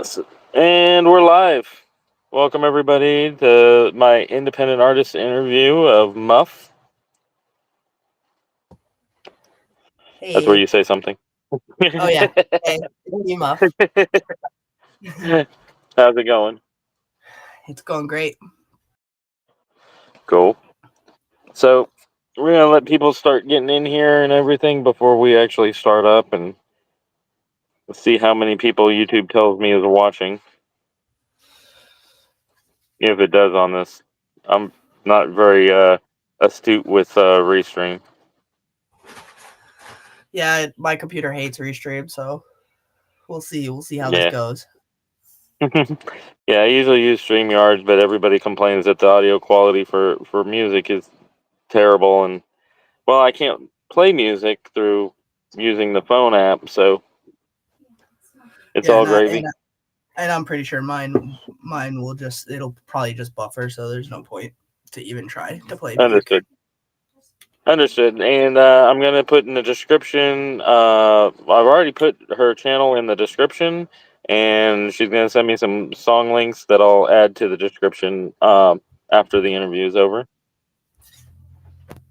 Yes, and we're live. Welcome everybody to my independent artist interview of Muff. That's where Hey. you say something. Oh yeah. Hey, it's me, Muff. How's it going? It's going great. Cool. So we're gonna let people start getting in here and everything before we actually start up and see how many people YouTube tells me is watching. If it does on this, I'm not very astute with restream. Yeah, my computer hates Restream, so we'll see. We'll see how this Yeah. goes. Yeah, I usually use StreamYards, but everybody complains that the audio quality for music is terrible, and well, I can't play music through using the phone app, so it's Yeah, all and gravy. I'm pretty sure mine will it'll probably just buffer, so there's no point to even try to play music. Understood. And I'm gonna put in the description. I've already put her channel in the description, and she's gonna send me some song links that I'll add to the description after the interview is over.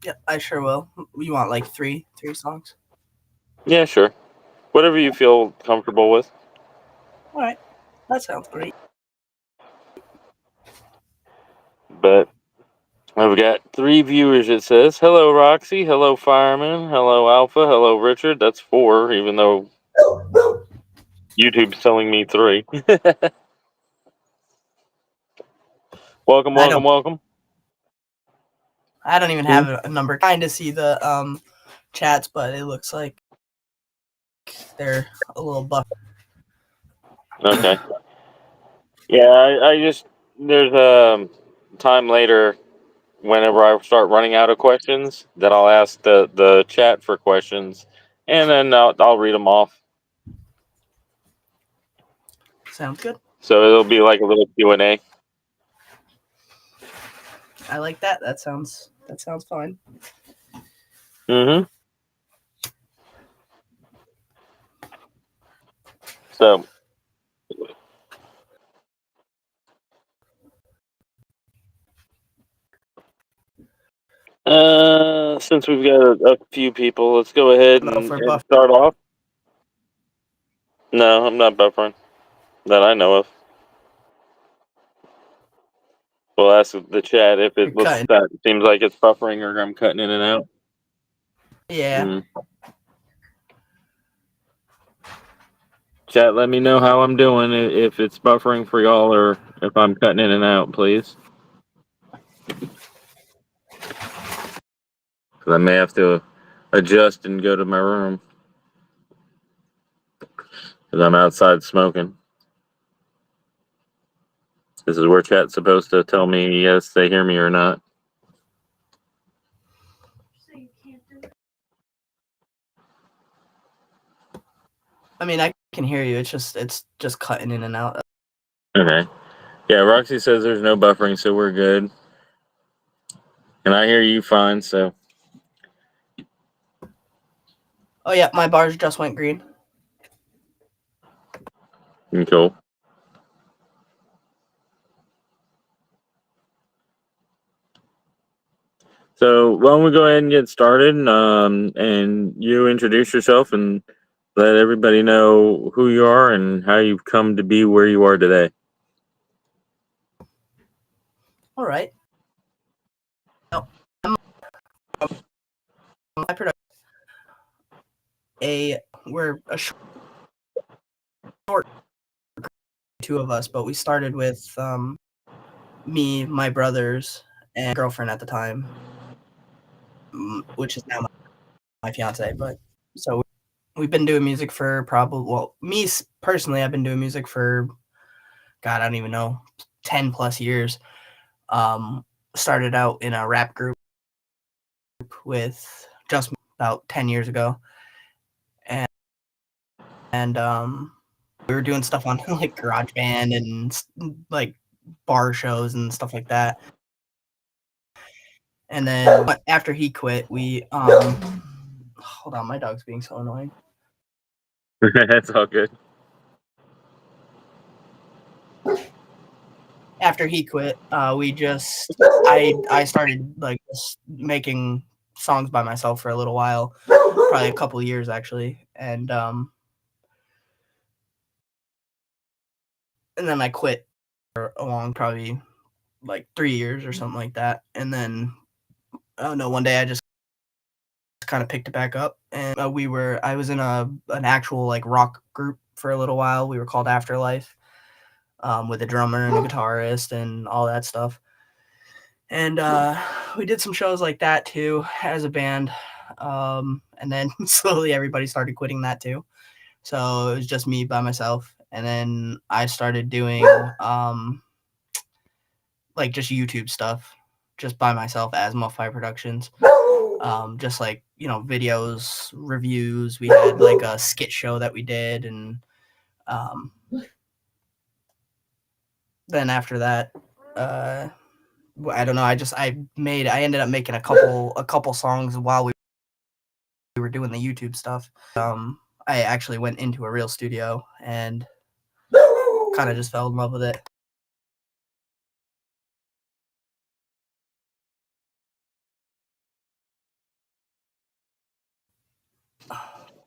Yeah, I sure will. You want like three songs? Yeah, sure. Whatever you feel comfortable with. All right, that sounds great. But I've got 3 viewers, it says. Hello, Roxy. Hello, Fireman. Hello, Alpha. Hello, Richard. That's 4, even though YouTube's telling me 3. Welcome, I welcome, don't. welcome. I don't even have a number. Trying to see the chats, but it looks like they're a little buff. Okay. Yeah, I just, there's a time later whenever I start running out of questions that I'll ask the chat for questions, and then I'll read them off. Sounds good. So it'll be like a little Q&A. I like that. That sounds fine. Mm-hmm. So since we've got a few people, let's go ahead No, for and buff. start off. No, I'm not buffering that I know of. We'll ask the chat if You're it looks cutting. that seems like it's buffering or I'm cutting in and out. Yeah. Mm. Chat, let me know how I'm doing, if it's buffering for y'all or if I'm cutting in and out, please. Because I may have to adjust and go to my room. Because I'm outside smoking. This is where chat's supposed to tell me yes, they hear me or not. I mean, I can hear you. It's just cutting in and out. Okay. Yeah, Roxy says there's no buffering, so we're good. And I hear you fine, so. Oh yeah, my bars just went green. Cool. So why don't we go ahead and get started, and you introduce yourself and let everybody know who you are and how you've come to be where you are today. All right. Now, I'm my production. We're a short 2 of us, but we started with me, my brothers, and girlfriend at the time, which is now my fiance. But so we've been doing music for me personally, I've been doing music for God, I don't even know, 10 plus years. Started out in a rap group with just about 10 years ago, and we were doing stuff on like GarageBand and like bar shows and stuff like that. And then after he quit, we hold on, my dog's being so annoying. That's all good. after he quit, I started like just making songs by myself for a little while, probably a couple years actually, and then I quit for along probably like 3 years or something like that, and then I don't know, one day I just kind of picked it back up, and I was in an actual like rock group for a little while. We were called Afterlife, with a drummer and a guitarist and all that stuff. And we did some shows like that too as a band. And then slowly everybody started quitting that too. So it was just me by myself. And then I started doing like just YouTube stuff just by myself as Muff Productions. Just like, videos, reviews. We had like a skit show that we did. And um, then after that, I don't know. I ended up making a couple songs while we were doing the YouTube stuff. I actually went into a real studio and kind of just fell in love with it.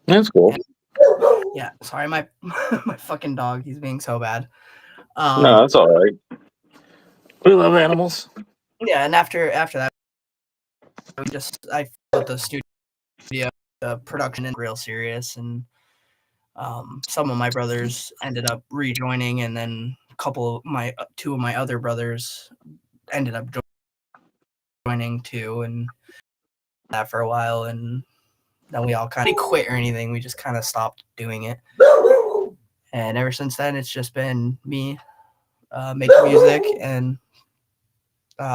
That's cool. And, yeah, sorry, my my fucking dog. He's being so bad. No, that's all right. We love animals. Yeah, and after that, I felt the studio, the production, and real serious, and some of my brothers ended up rejoining, and then two of my other brothers ended up joining too, and that for a while, and then we all kind of quit or anything. We just kind of stopped doing it, and ever since then, it's just been me making music, and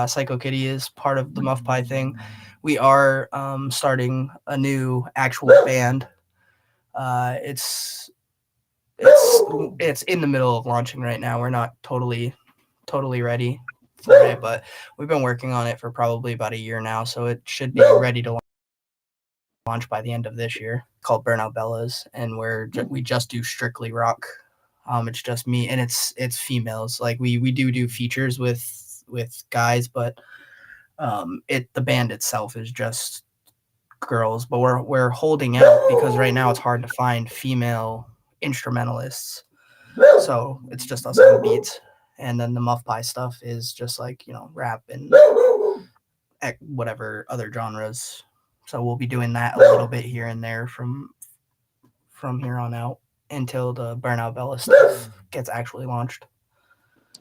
Psycho Kitty is part of the Muff Pie thing. We are starting a new actual band. It's in the middle of launching right now. We're not totally ready for it, but we've been working on it for probably about a year now, so it should be ready to launch by the end of this year. Called Burnout Bellas, and we just do strictly rock. It's just me, and it's females. Like we do features with guys, but the band itself is just girls. But we're holding out because right now it's hard to find female instrumentalists. So it's just us on beats, and then the Muff Pie stuff is just like rap and whatever other genres. So we'll be doing that a little bit here and there from here on out until the Burnout Bella stuff gets actually launched.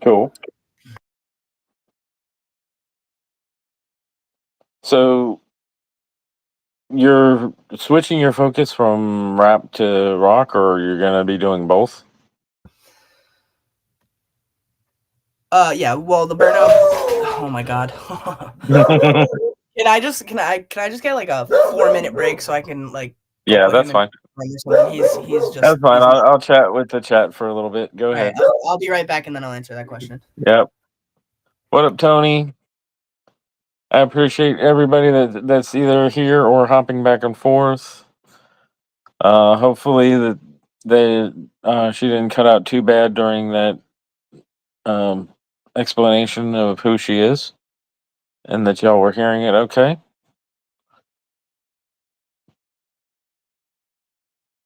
Cool. So you're switching your focus from rap to rock, or you're gonna be doing both? Yeah. Well, the Burnout. Oh my god. Can I just get like a 4-minute break so I can like go Yeah, put that's him in fine. this one? He's just That's fine. he's not. I'll chat with the chat for a little bit. Go All right, ahead. I'll be right back and then I'll answer that question. Yep. What up, Tony? I appreciate everybody that's either here or hopping back and forth. Hopefully that she didn't cut out too bad during that um, explanation of who she is, and that y'all were hearing it okay.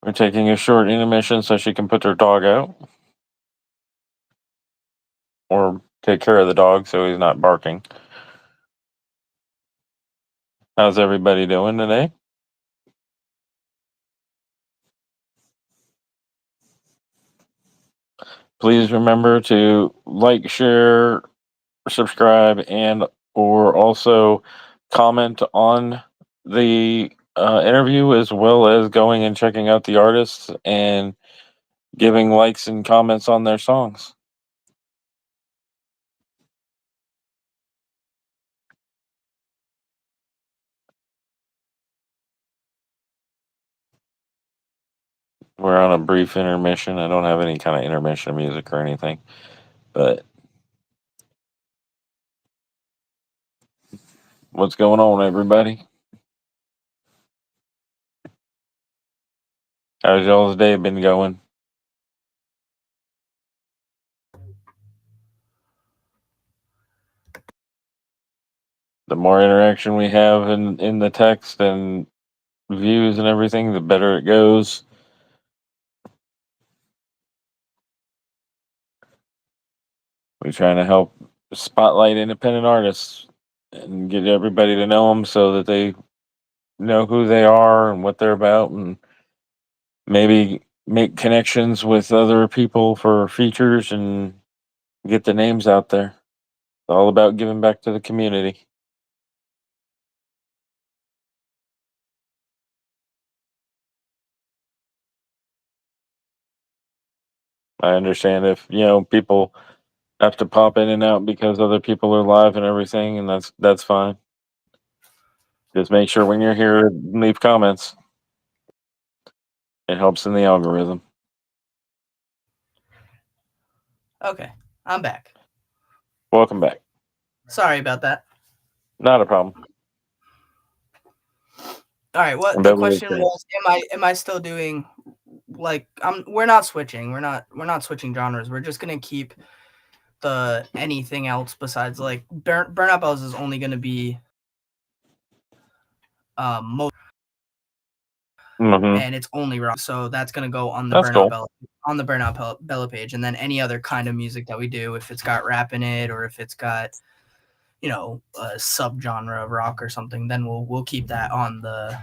We're taking a short intermission so she can put her dog out, or take care of the dog so he's not barking. How's everybody doing today? Please remember to like, share, subscribe, and or also comment on the interview, as well as going and checking out the artists and giving likes and comments on their songs. We're on a brief intermission. I don't have any kind of intermission music or anything, but what's going on, everybody? How's y'all's day been going? The more interaction we have in the text and views and everything, the better it goes. We're trying to help spotlight independent artists and get everybody to know them so that they know who they are and what they're about, and maybe make connections with other people for features and get the names out there. It's all about giving back to the community. I understand if, people have to pop in and out because other people are live and everything, and that's fine. Just make sure when you're here, leave comments. It helps in the algorithm. Okay, I'm back. Welcome back. Sorry about that. Not a problem. All right, I what the bet we were question saying. was? Am I still doing like we're not switching. We're not switching genres. We're just gonna keep the anything else besides like Burnout Bells is only gonna be most, Hmm. and it's only rock. So that's gonna go on the That's cool. Bella page, and then any other kind of music that we do, if it's got rap in it or if it's got a subgenre of rock or something, then we'll keep that on the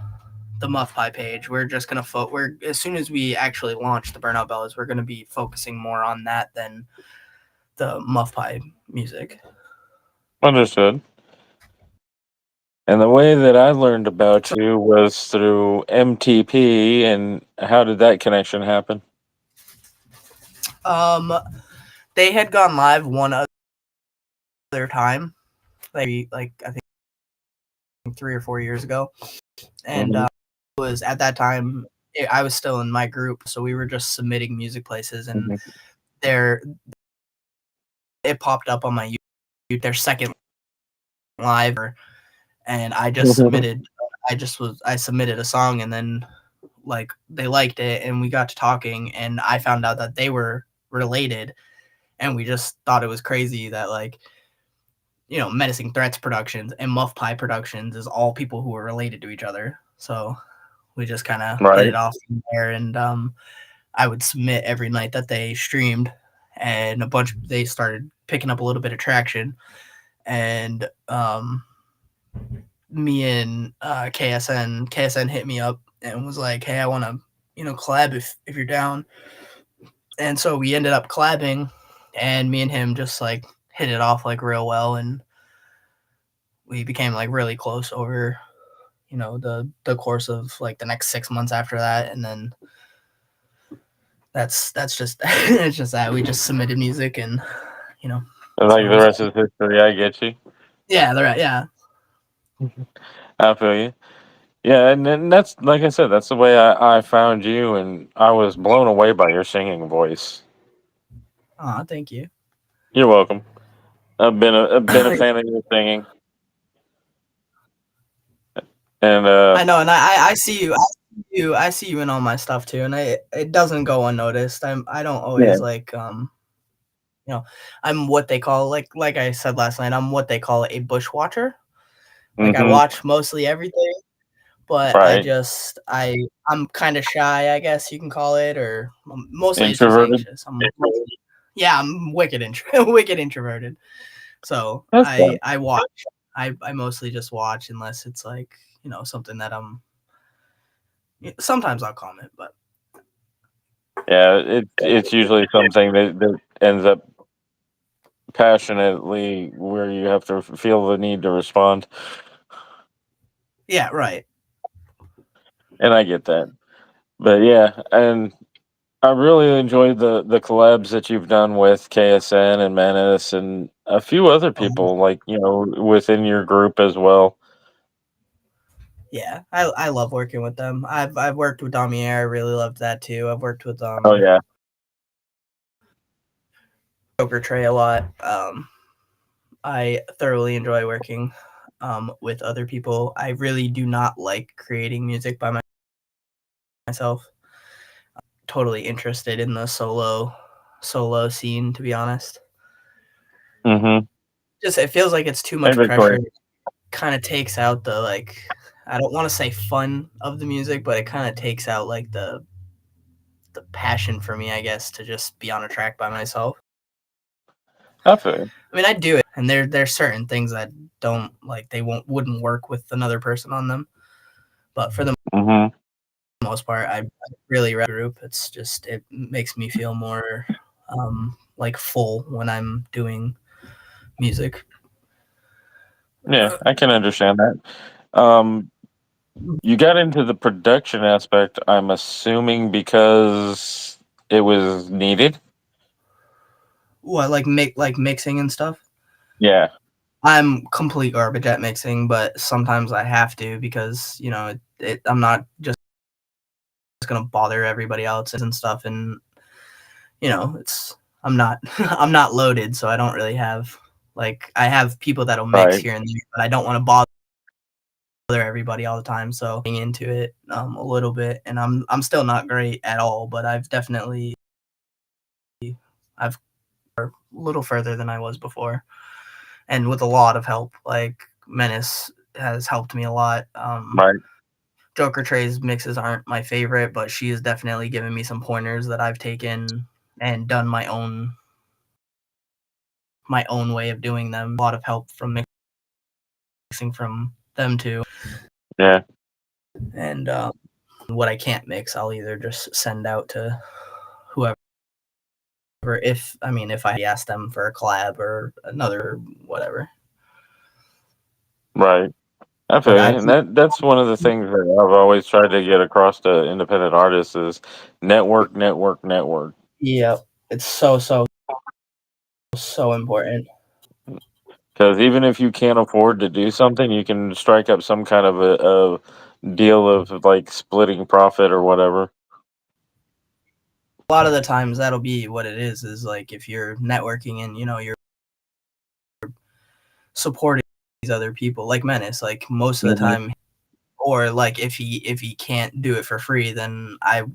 Muff Pie page. We're just gonna we're as soon as we actually launch the Burnout Bellas, we're gonna be focusing more on that than the Muff Pie music. Understood. And the way that I learned about you was through MTP. And how did that connection happen? Um, they had gone live one other time, like I think 3 or 4 years ago, and Hmm. was at that time I was still in my group, so we were just submitting music places, and Hmm. there it popped up on my YouTube, their second live, and I just submitted. I submitted a song, and then like they liked it, and we got to talking, and I found out that they were related, and we just thought it was crazy that like Menacing Threats Productions and Muff Pie Productions is all people who are related to each other. So we just kind of hit Right. it off from there, and I would submit every night that they streamed, and they started picking up a little bit of traction, and me and KSN hit me up and was like, hey, I want to collab if you're down, and so we ended up collabing, and me and him just like hit it off like real well, and we became like really close over the course of like the next 6 months after that, and then that's just it's just that we just submitted music, and you know And so like it the was rest is history, I get you. yeah they're right yeah. I feel you. Yeah, and then that's like I said, that's the way I found you, and I was blown away by your singing voice. Oh, thank you. You're welcome. I've been a fan of your singing, and I know, and I see you. I see you in all my stuff too, and it doesn't go unnoticed. I don't yeah. always like you know I'm what they call like I said last night. I'm what they call a bushwatcher. Like I Hmm. watch mostly everything, but Right. I'm kind of shy, I guess you can call it, or mostly it's just Introverted. anxious. Yeah, I'm wicked introverted. So That's I watch. I mostly just watch unless it's like something that I'm. Sometimes I'll comment, but Yeah, it's usually something that ends up passionately where you have to feel the need to respond, yeah, right. and I get that. But yeah, and I really enjoyed the collabs that you've done with KSN and Menace and a few other Um, people, like within your group as well. yeah, I love working with them. I've worked with Damier. I really loved that too. I've worked with Oh yeah. Joker Trey a lot. I thoroughly enjoy working with other people. I really do not like creating music by myself. Totally interested in the solo scene, to be honest. Mm-hmm. Just it feels like it's too Hey, much Victoria. pressure. kind of takes out the like I don't want to say fun of the music, but it kind of takes out like the passion for me, I guess, to just be on a track by myself. I feel you. I mean, I do it, and there's certain things that don't like they wouldn't work with another person on them. But for the Hmm. most part, I really group. It's just it makes me feel more like full when I'm doing music. Yeah, I can understand that. You got into the production aspect, I'm assuming because it was needed. What like mixing and stuff. Yeah, I'm complete garbage at mixing, but sometimes I have to because I'm not just gonna bother everybody else and stuff, and it's I'm not I'm not loaded, so I don't really have like I have people that'll mix right, here and there, but I don't want to bother everybody all the time. So getting into it a little bit, and I'm still not great at all, but I've a little further than I was before, and with a lot of help. Like Menace has helped me a lot. right, Joker Trey's mixes aren't my favorite, but she has definitely given me some pointers that I've taken and done my own way of doing them. A lot of help from mixing from them too. yeah, And what I can't mix, I'll either just send out to whoever. If I ask them for a collab or another whatever. right. I But feel you, and that's one of the things that I've always tried to get across to independent artists is network, network, network. yeah, it's so important. Because even if you can't afford to do something, you can strike up some kind of a deal of like splitting profit or whatever. A lot of the times that'll be what it is like if you're networking and you're supporting these other people like Menace, like most of the Hmm. time, or like if he can't do it for free, then I'm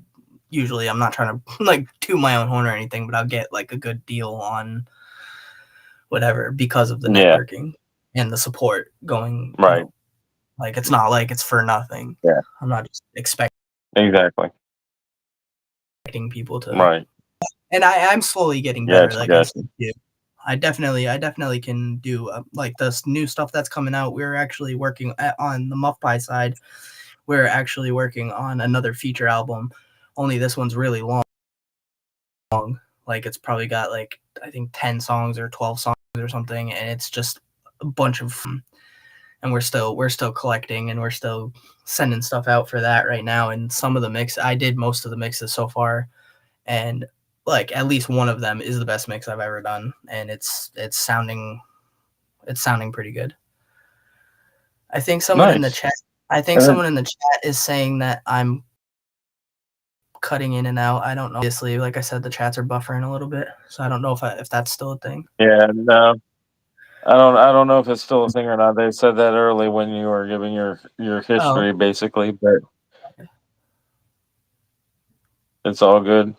not trying to like toot my own horn or anything, but I'll get like a good deal on whatever because of the Yeah, networking and the support going, right. like it's not like it's for nothing. Yeah, I'm not just expecting exactly. people to, Right. and I'm slowly getting better. Gotcha, Like I gotcha. said, too. I definitely can do like this new stuff that's coming out. We're actually working on the Muff Pie side. We're actually working on another feature album. Only this one's really long. Like it's probably got like I think 10 songs or 12 songs or something, and it's just a bunch of. And we're still collecting and we're still sending stuff out for that right now. And some of the mix I did most of the mixes so far, and like at least one of them is the best mix I've ever done, and it's sounding pretty good. I think someone in the Nice. chat I think Uh, someone in the chat is saying that I'm cutting in and out. I don't know. Obviously, like I said, the chats are buffering a little bit, so I don't know if that's still a thing. yeah, no, I don't know if it's still a thing or not. They said that early when you were giving your Oh, history, basically, but it's all good.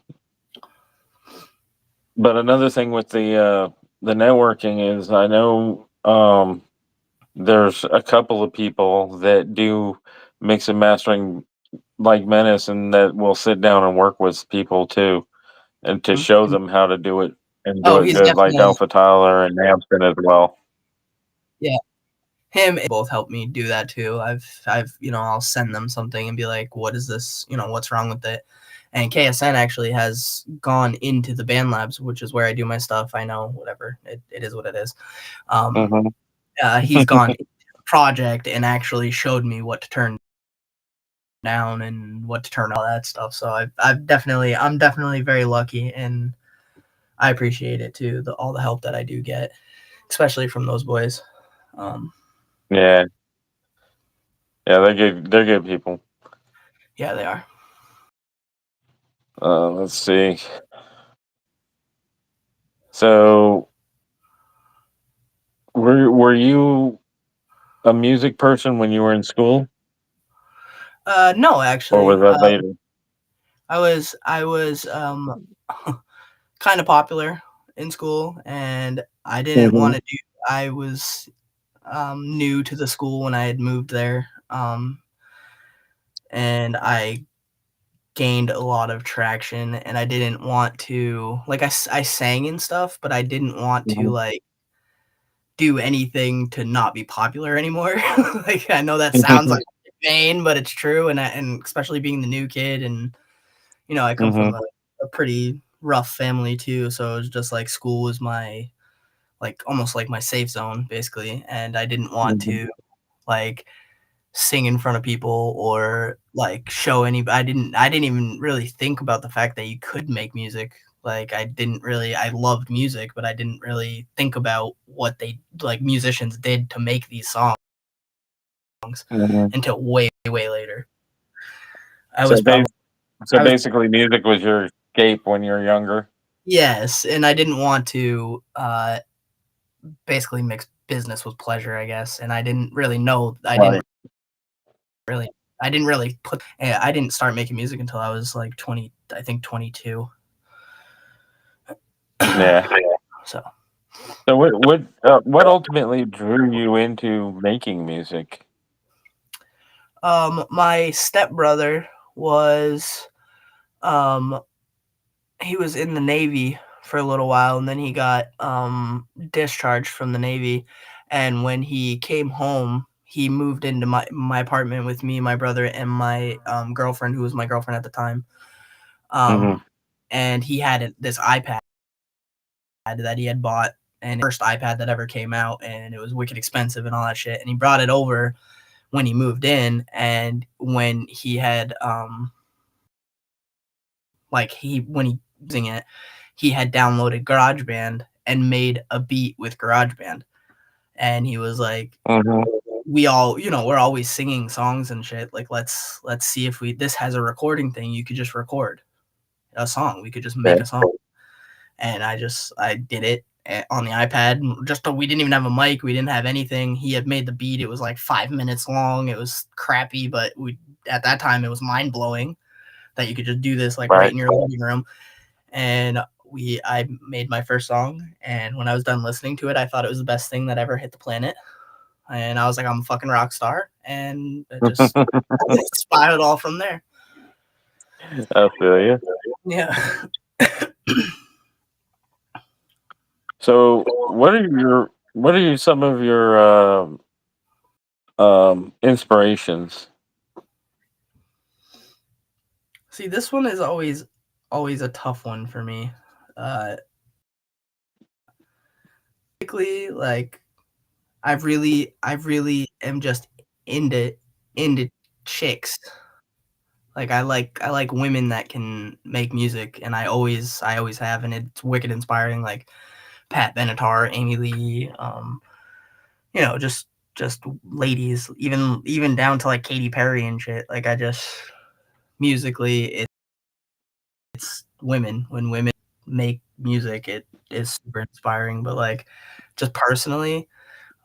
But another thing with the networking is I know there's a couple of people that do mix and mastering like Menace and that will sit down and work with people too and to show them how to do it and do oh, it he's good like definitely Alpha Tyler and Hampton as well. yeah. Him and both help me do that too. I'll send them something and be like, "What is this? What's wrong with it?" And KSN actually has gone into the band labs, which is where I do my stuff. I know, whatever it is, what it is. Um, Hmm. he's gone into the project and actually showed me what to turn down and what to turn all that stuff. So I'm definitely very lucky, and I appreciate it too. All the help that I do get, especially from those boys. Um, Yeah, yeah, they're good. They're good people. yeah, they are. Let's see. So, were you a music person when you were in school, No, or actually, was that later? I was kind of popular in school, and I didn't want Hmm. to do. I was new to the school when I had moved there, and I gained a lot of traction. And I didn't want to like I sang and stuff, but I didn't want to Mhm. like do anything to not be popular anymore. Like I know that sounds like vain, but it's true. And especially being the new kid, and I come from Mhm. a pretty rough family too, so it was just like school was my like almost like my safe zone basically, and I didn't want Mhm. to like sing in front of people or like show any I didn't even really think about the fact that you could make music. Like I loved music, but I didn't really think about what they like musicians did to make these songs Mhm. until way way later. I So was probably so I was basically, music was your escape when you were younger. yes, and I didn't want to basically mix business with pleasure, I guess. And Right. really I didn't really put I didn't start making music until I was like 20, I think 22. Yeah. So, So what ultimately drew you into making music? my stepbrother was, um, he was in the Navy for a little while, and then he got discharged from the Navy. And when he came home, he moved into my apartment with me, my brother, and my girlfriend, who was my girlfriend at the time. Mhm. Um, and he had this iPad that he had bought, and first iPad that ever came out, and it was wicked expensive and all that shit. And he brought it over when he moved in, and when he had like he when he using it, he had downloaded GarageBand and made a beat with GarageBand. And he was like, Mhm. we all, we're always singing songs and shit. Like let's see if we this has a recording thing. You could just record a song. We could just make Okay. a song. And I did it on the iPad. Just we didn't even have a mic. We didn't have anything. He had made the beat. It was like 5 minutes long. It was crappy, but we at that time it was mind blowing that you could just do this like right Right. in your living room. And I made my first song, and when I was done listening to it, I thought it was the best thing that ever hit the planet. And I was like, I'm a fucking rock star, and it just it spiraled all from there. I feel you. Yeah. So what are some of your inspirations? See, this one is always a tough one for me. Uh, Basically, like I really am just into into chicks. Like I like women that can make music, and I always have, and it's wicked inspiring. Like Pat Benatar, Amy Lee, just ladies, even down to like Katy Perry and shit. Like I just musically, it's women. When women make music, it is super inspiring. But like just personally,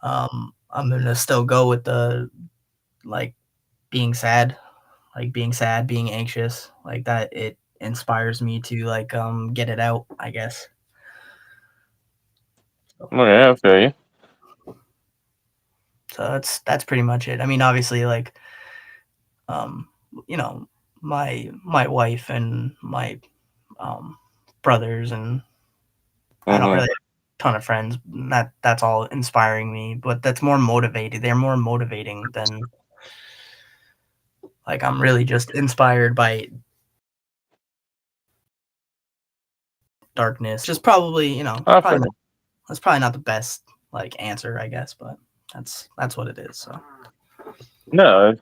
I'm gonna still go with the like being sad, being anxious, like that. It inspires me to like get it out, I guess. So, Okay, I feel you. so that's pretty much it. I mean, obviously, like um, you know, my wife and my um brothers, and I don't Mhm. really have a ton of friends. That's all inspiring me, but that's more motivated. They're more motivating than like I'm really just inspired by darkness. Just probably, I feel you. that's probably not the best like answer, I guess, but that's what it is. So No,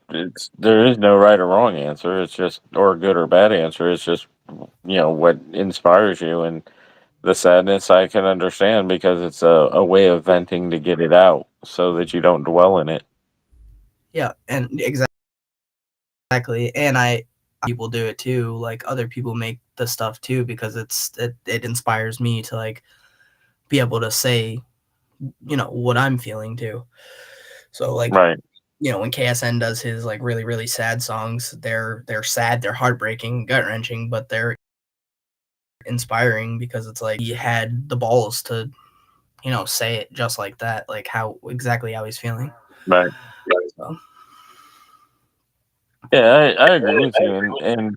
there is no right or wrong answer. It's just or good or bad answer. It's just what inspires you, and the sadness I can understand because it's a way of venting to get it out so that you don't dwell in it. yeah, and exactly. And I people do it too. Like other people make the stuff too because it inspires me to like be able to say what I'm feeling too. So like Right. when KSN does his like really really sad songs, they're sad, they're heartbreaking, gut wrenching, but they're inspiring because it's like he had the balls to say it just like that, like exactly how he's feeling. Right. So Yeah, I agree with you, and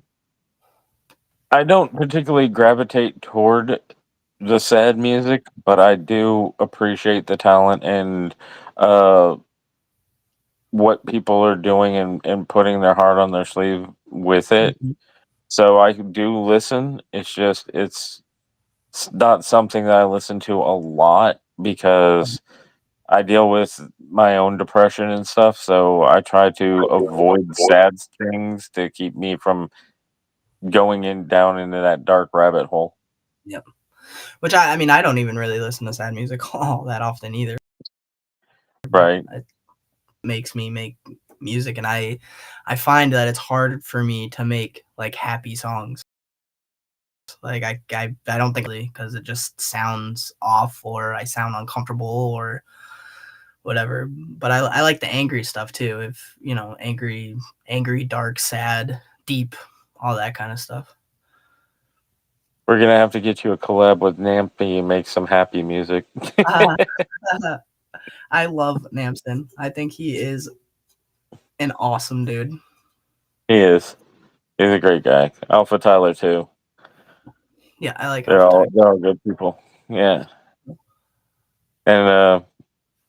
I don't particularly gravitate toward the sad music, but I do appreciate the talent and uh, what people are doing and putting their heart on their sleeve with it. mhm, So I do listen. It's not something that I listen to a lot because I deal with my own depression and stuff. So I try to avoid sad things to keep me from going in down into that dark rabbit hole. yep. Which I mean, I don't even really listen to sad music all that often either, but Right. it makes me make music, and I find that it's hard for me to make like happy songs. Like I don't think because it just sounds off or I sound uncomfortable or whatever. But I like the angry stuff too. If angry, dark, sad, deep, all that kind of stuff. We're gonna have to get you a collab with Nampy and make some happy music. Uh, I love Namston. I think he is an awesome dude. He is. He's a great guy. Alpha Tyler too. Yeah, I like They're Alpha all Tiger. they're all good people. Yeah. And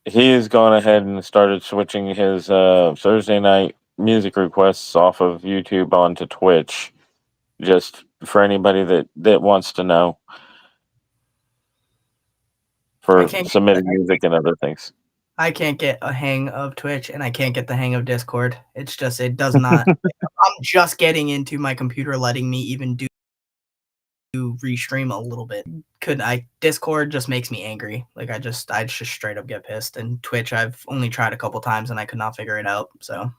he has gone ahead and started switching his Thursday night music requests off of YouTube onto Twitch. Just for anybody that wants to know I for can't submitting music and other things. I can't get a hang of Twitch and I can't get the hang of Discord. It's just it does not. I'm just getting into my computer letting me even do restream a little bit. Could I Discord just makes me angry. Like I just straight up get pissed. And Twitch I've only tried a couple times and I could not figure it out. So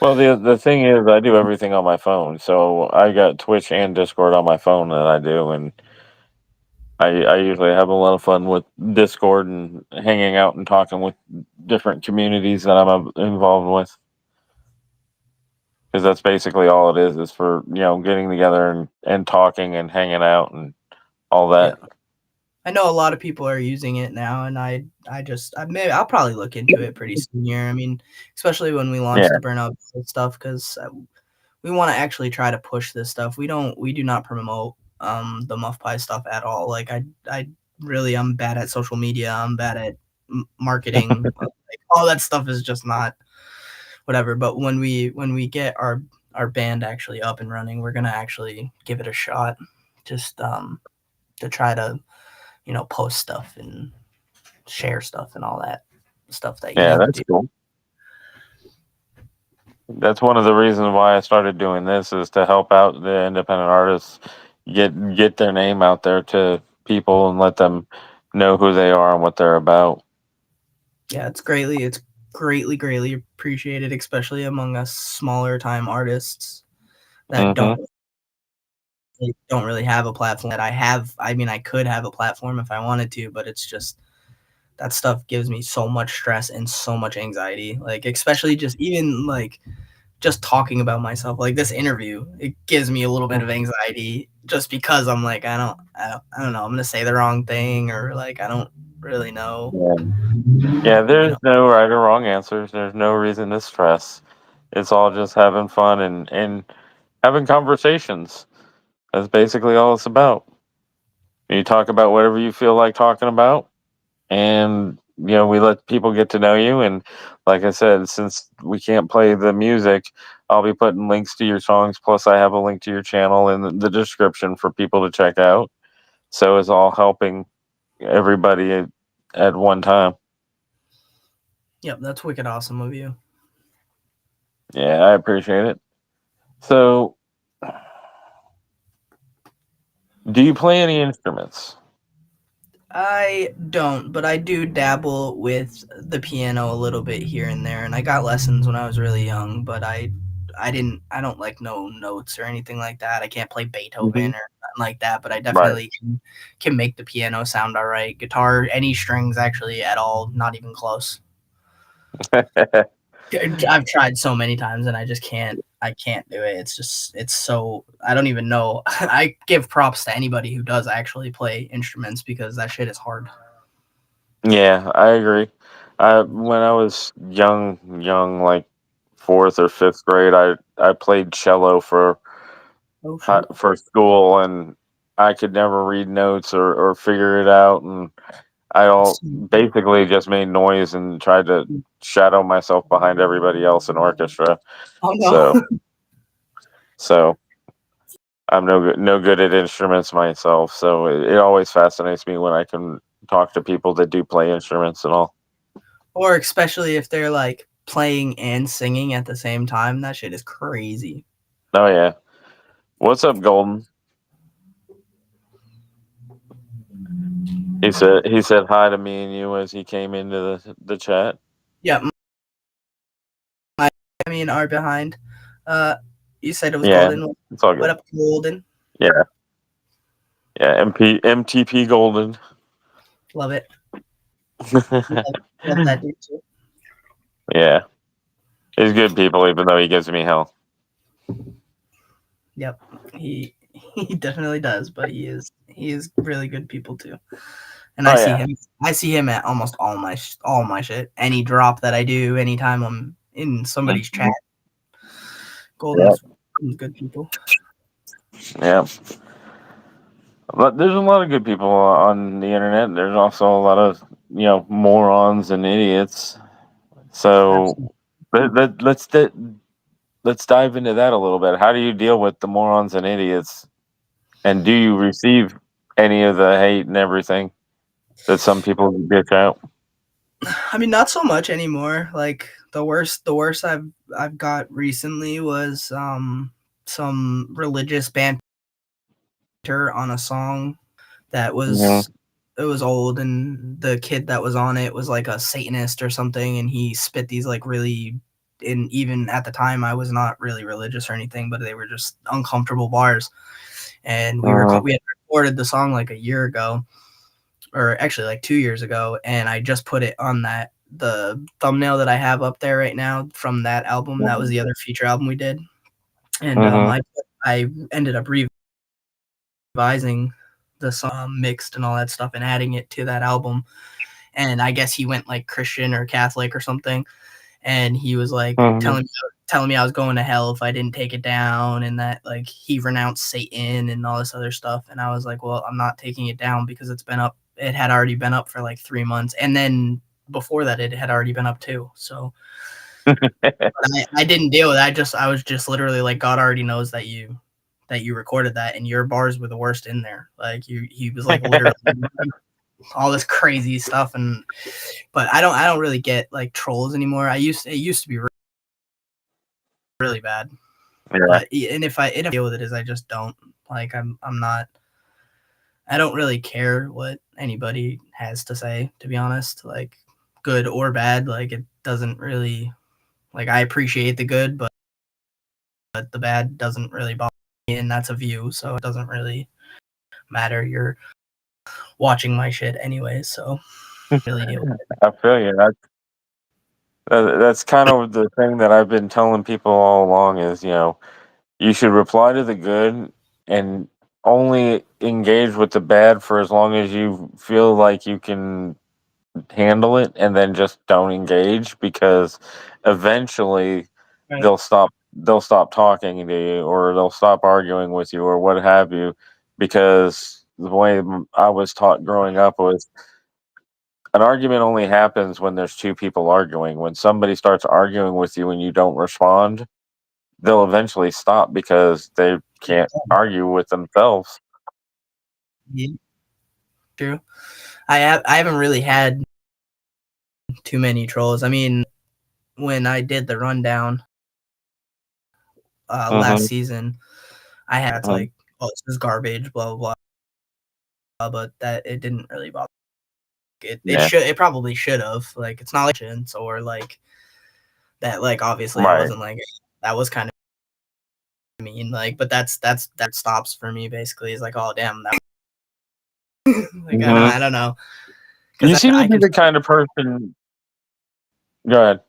Well, the thing is, I do everything on my phone, so I got Twitch and Discord on my phone that I do, and I usually have a lot of fun with Discord and hanging out and talking with different communities that I'm involved with. Because that's basically all it is for getting together and talking and hanging out and all yeah. that. I know a lot of people are using it now, and maybe I'll probably look into it pretty soon here. I mean, especially when we launch Yeah, the burnout stuff, because we want to actually try to push this stuff. We do not promote the muff pie stuff at all. Like I really I'm bad at social media. I'm bad at marketing. Like, all that stuff is just not whatever. But when we get our band actually up and running, we're gonna actually give it a shot. Just to try to post stuff and share stuff and all that stuff that you yeah, need to that's do. cool. That's one of the reasons why I started doing this is to help out the independent artists get their name out there to people and let them know who they are and what they're about. Yeah, it's greatly appreciated, especially among us smaller time artists that Hmm. don't really have a platform that I have. I mean, I could have a platform if I wanted to, but it's just that stuff gives me so much stress and so much anxiety. Like especially just even like just talking about myself, like this interview, it gives me a little bit of anxiety just because I'm like I don't know, I'm gonna say the wrong thing or like I don't really know, Yeah. Yeah, you there's know. no right or wrong answers. There's no reason to stress. It's all just having fun and having conversations. That's basically all it's about. You talk about whatever you feel like talking about, and we let people get to know you. And like I said, since we can't play the music, I'll be putting links to your songs. Plus, I have a link to your channel in the description for people to check out. So it's all helping everybody at one time. Yep, that's wicked awesome of you. Yeah, I appreciate it. So, do you play any instruments? I don't, but I do dabble with the piano a little bit here and there, and I got lessons when I was really young, but I don't like know notes or anything like that. I can't play Beethoven Hmm. or nothing like that, but I Right. definitely can make the piano sound all right. Guitar, any strings actually at all, not even close. I've tried so many times and I just can't. I can't do it. It's so I don't even know. I give props to anybody who does actually play instruments because that shit is hard. Yeah, I agree. When I was young, like fourth or fifth grade, I played cello Oh shoot. for school, and I could never read notes or figure it out, and I all basically just made noise and tried to shadow myself behind everybody else in orchestra. Oh no. So so I'm no good at instruments myself. So it always fascinates me when I can talk to people that do play instruments and all. Or especially if they're like playing and singing at the same time. That shit is crazy. Oh yeah. What's up, Golden? He said hi to me and you as he came into the chat. Yeah, I mean are behind. Uh, you said it was Yeah, Golden. it's all What good. up, Golden? Yeah, yeah. MTP Golden. Love it. Love that dude too. Yeah, he's good people, even though he gives me hell. Yep, he he definitely does, but he is really good people too. And Oh yeah. I see him at almost all my shit. Any drop that I do, anytime I'm in somebody's chat, Yeah, Golden's good people. yeah. But there's a lot of good people on the internet. There's also a lot of morons and idiots. So Absolutely. let's dive into that a little bit. How do you deal with the morons and idiots? And do you receive any of the hate and everything that some people bitch out? I mean, not so much anymore. Like the worst I've got recently was some religious banter on a song that Mm-hmm. it was old, and the kid that was on it was like a Satanist or something, and he spit these like really, and even at the time I was not really religious or anything, but they were just uncomfortable bars. And Mm-hmm. we had recorded the song like a year ago, or actually like 2 years ago, and I just put it on the thumbnail that I have up there right now from that album. That was the other feature album we did, and Mm-hmm. I ended up revising the song, mixed and all that stuff, and adding it to that album. And I guess he went like Christian or Catholic or something, and he was like Mm-hmm. telling me I was going to hell if I didn't take it down, and that like he renounced Satan and all this other stuff. And I was like, well, I'm not taking it down because it's been up. It had already been up for like 3 months, and then before that, it had already been up too. So I didn't deal with that. I was just literally like, God already knows that you recorded that, and your bars were the worst in there. Like he was like literally all this crazy stuff. And but I don't really get like trolls anymore. It used to be really bad. Yeah. But and if I deal with it, is I just don't. Like I'm not. I don't really care what anybody has to say, to be honest. Like good or bad, like it doesn't really. Like I appreciate the good, but the bad doesn't really bother me, and that's a view, so it doesn't really matter. You're watching my shit anyway, so really deal with it. I feel you. That's kind of the thing that I've been telling people all along is, you should reply to the good and only engage with the bad for as long as you feel like you can handle it, and then just don't engage, because eventually Right. they'll stop talking to you, or they'll stop arguing with you, or what have you, because the way I was taught growing up was an argument only happens when there's two people arguing. When somebody starts arguing with you and you don't respond, they'll eventually stop because they can't argue with themselves. Yeah, true. I haven't really had too many trolls. I mean, when I did the rundown last Hmm. season, I had Hmm. like, oh, this is garbage, blah blah blah. But that it didn't really bother. Yeah, It probably should have. Like it's not like or like that. Like obviously I right. wasn't like that was kind of mean. Like, but that stops for me basically. Is like, oh damn, that like Hmm. I don't know, because You seem to I be can the kind of person. Go ahead.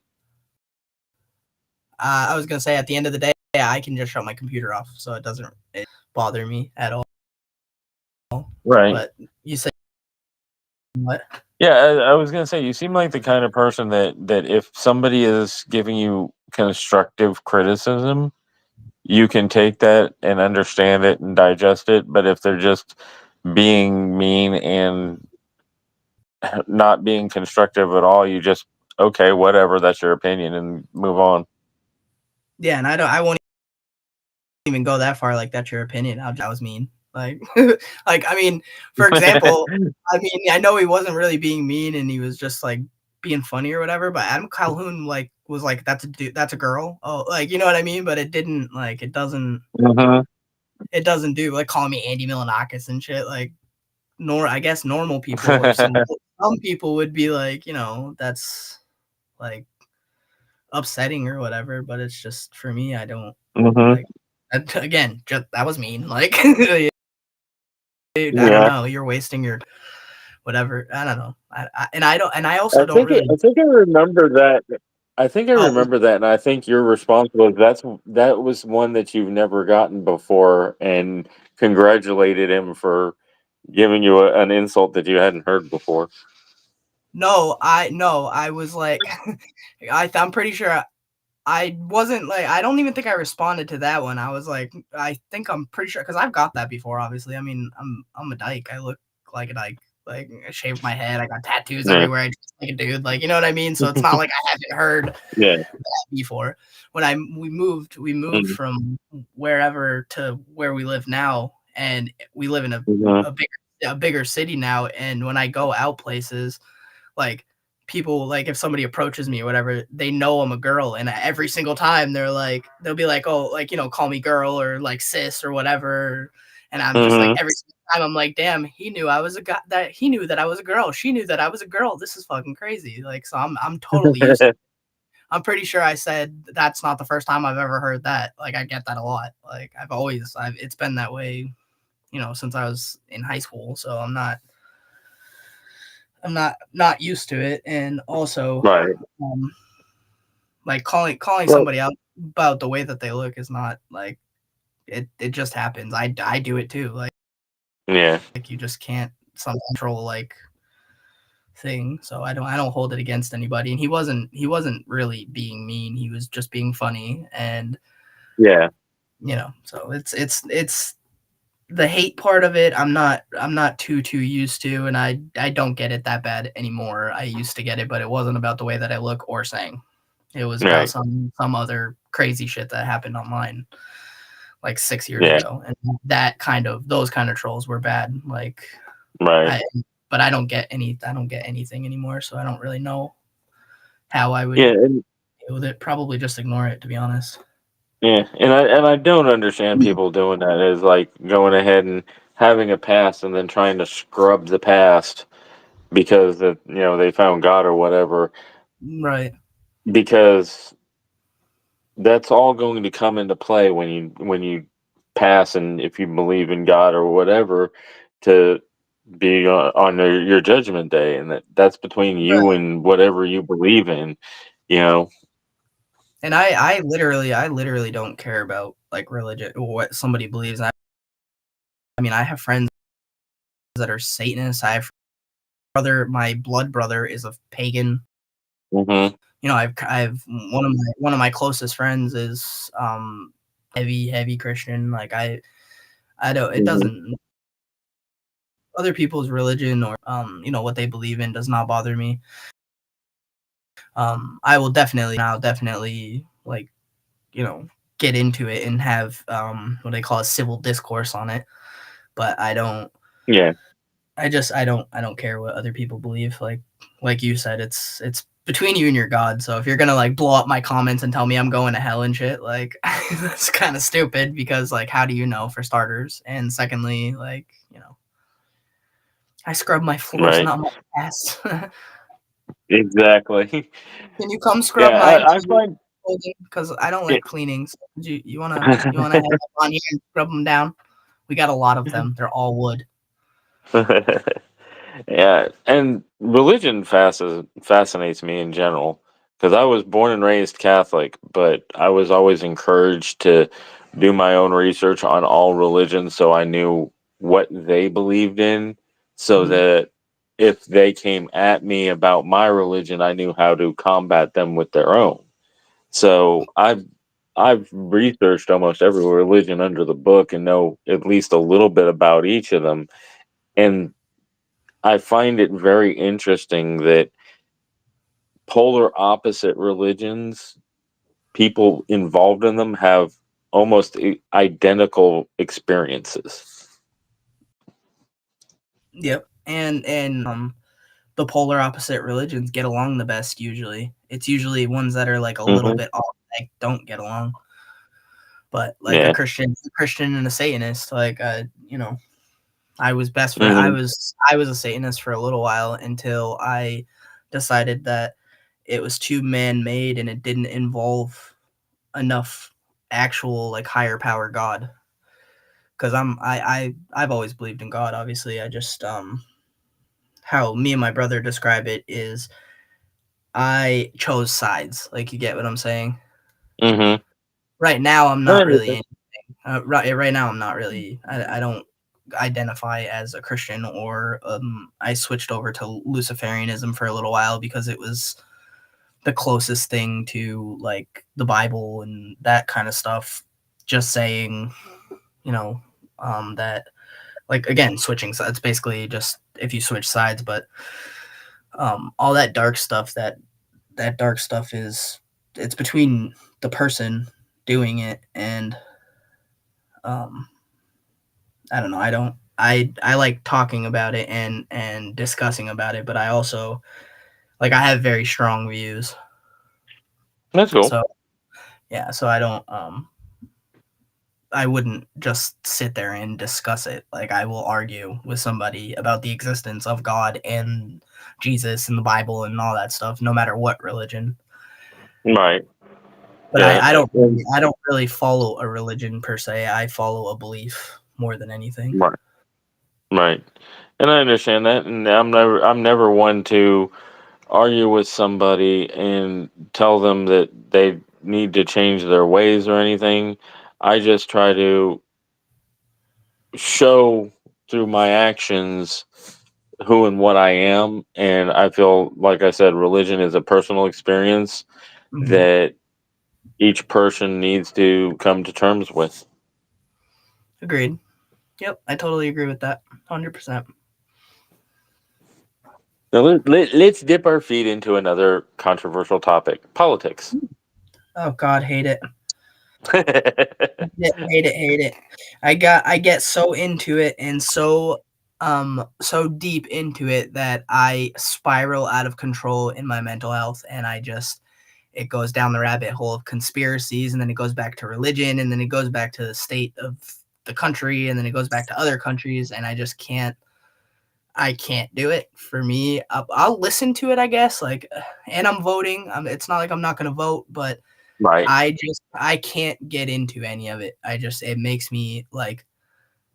I was gonna say at the end of the day, I can just shut my computer off, so it doesn't bother me at all. Right. But you say what? Yeah, I was gonna say you seem like the kind of person that if somebody is giving you constructive criticism, you can take that and understand it and digest it. But if they're just being mean and not being constructive at all, you just okay, whatever, that's your opinion, and move on. Yeah, and I won't even go that far. Like that's your opinion. That was mean. Like, like I mean, for example, I mean, I know he wasn't really being mean, and he was just like being funny or whatever. But Adam Calhoun like was like, "That's a dude, that's a girl." Oh, like you know what I mean? But it didn't like Mhm. it doesn't do like calling me Andy Milanakis and shit. Like, nor I guess normal people or some people would be like, that's like upsetting or whatever. But it's just for me, I don't Mhm. like. Again, just that was mean. Like, I don't Yeah. know. You're wasting your whatever. I don't know. And I don't. And I also don't I really. think I remember that. I think I Oh remember that, and I think your response was that was one that you've never gotten before, and congratulated him for giving you an insult that you hadn't heard before. no, I was like, I'm pretty sure I wasn't like I don't even think I responded to that one. I was like, I think I'm pretty sure because I've got that before. Obviously, I mean, I'm a dyke. I look like a dyke. Like I shaved my head. I got tattoos Yeah. everywhere. I dress like a dude. Like you know what I mean. So it's not like I haven't heard Yeah. that before. When we moved Mhm. from wherever to where we live now, and we live in Mhm. a bigger city now. And when I go out places, like people like if somebody approaches me or whatever, they know I'm a girl, and every single time they'll be like, oh, like call me girl or like sis or whatever, and I'm just like Mhm. every single time I'm like, damn, he knew I was a guy, that he knew that I was a girl, she knew that I was a girl. This is fucking crazy. Like so I'm totally used. I'm pretty sure I said that's not the first time I've ever heard that. Like I get that a lot. Like I've it's been that way, since I was in high school. So I'm not used to it, and also, Right. um, like calling Well, somebody out about the way that they look is not like it just happens. I do it too. yeah. Like you just can't some control like thing. So I don't hold it against anybody. And he wasn't really being mean. He was just being funny, and Yeah. so it's the hate part of it. I'm not too used to, and I don't get it that bad anymore. I used to get it, but it wasn't about the way that I look or sang. It was about Right. some other crazy shit that happened online like 6 years Yeah. ago, and those kind of trolls were bad. Like Right. I, but I don't get anything anymore, so I don't really know how I would Yeah. And deal with it. Probably just ignore it, to be honest. yeah. And I don't understand people doing that. Is like going ahead and having a past and then trying to scrub the past because they found God or whatever, Right. because that's all going to come into play when you pass, and if you believe in God or whatever, to be on your judgment day, and that's between you Right. and whatever you believe in, you know. And I literally don't care about like religion or what somebody believes. I mean, I have friends that are Satanists. I have my blood brother is a pagan. Mhm. I've one of my closest friends is heavy Christian. Like I don't it Mhm. doesn't other people's religion or what they believe in does not bother me. I will definitely like get into it and have what they call a civil discourse on it. But Yeah. I don't care what other people believe. Like you said, it's between you and your God. So if you're gonna like blow up my comments and tell me I'm going to hell and shit, like that's kind of stupid because like how do you know, for starters? And secondly, like, I scrub my floors, Right. not my ass. Can Exactly. you come scrub Yeah. mine I too? find Because I don't it. like cleaning. So you wanna head up on here and scrub them down? We got a lot of them. They're all wood. Yeah, and religion fascinates me in general. because I was born and raised Catholic, but I was always encouraged to do my own research on all religions so I knew what they believed in, so Mhm. that if they came at me about my religion, I knew how to combat them with their own. So I've researched almost every religion under the book and know at least a little bit about each of them. And I find it very interesting that polar opposite religions, people involved in them have almost identical experiences. Yep. And the polar opposite religions get along the best usually. It's usually ones that are like a little Hmm. bit off, like don't get along. But like Yeah. a Christian and a Satanist, like I was best friend. Hmm. I was a Satanist for a little while until I decided that it was too man made and it didn't involve enough actual like higher power God. Because I've always believed in God. Obviously, I just how me and my brother describe it is I chose sides. Like you get what I'm saying. Hmm. Right now, I'm I not really understand. in. Right now, I'm not really. I don't identify as a Christian, or I switched over to Luciferianism for a little while because it was the closest thing to like the Bible and that kind of stuff. Just saying, you know, that like again switching sides. Basically, just if you switch sides, but all that dark stuff that dark stuff is it's between the person doing it and um I don't know. I like talking about it and discussing about it, but I also like I have very strong views. That's cool. So yeah, so I don't I wouldn't just sit there and discuss it. Like I will argue with somebody about the existence of God and Jesus and the Bible and all that stuff, no matter what religion. Right. But Yeah. I don't really follow a religion per se. I follow a belief more than anything. Right. Right. And I understand that, and I'm never one to argue with somebody and tell them that they need to change their ways or anything. I just try to show through my actions who and what I am. And I feel, like I said, religion is a personal experience Mhm. that each person needs to come to terms with. Agreed. Yep, I totally agree with that. 100%. Now, let's dip our feet into another controversial topic: politics. Oh God, hate it. Hate it. I get so into it and so deep into it that I spiral out of control in my mental health and I just it goes down the rabbit hole of conspiracies and then it goes back to religion and then it goes back to the state of the country and then it goes back to other countries and I can't do it. For me, I'll listen to it, I guess. Like, and I'm voting. It's not like I'm not gonna vote, but Right, I can't get into any of it. I just it makes me like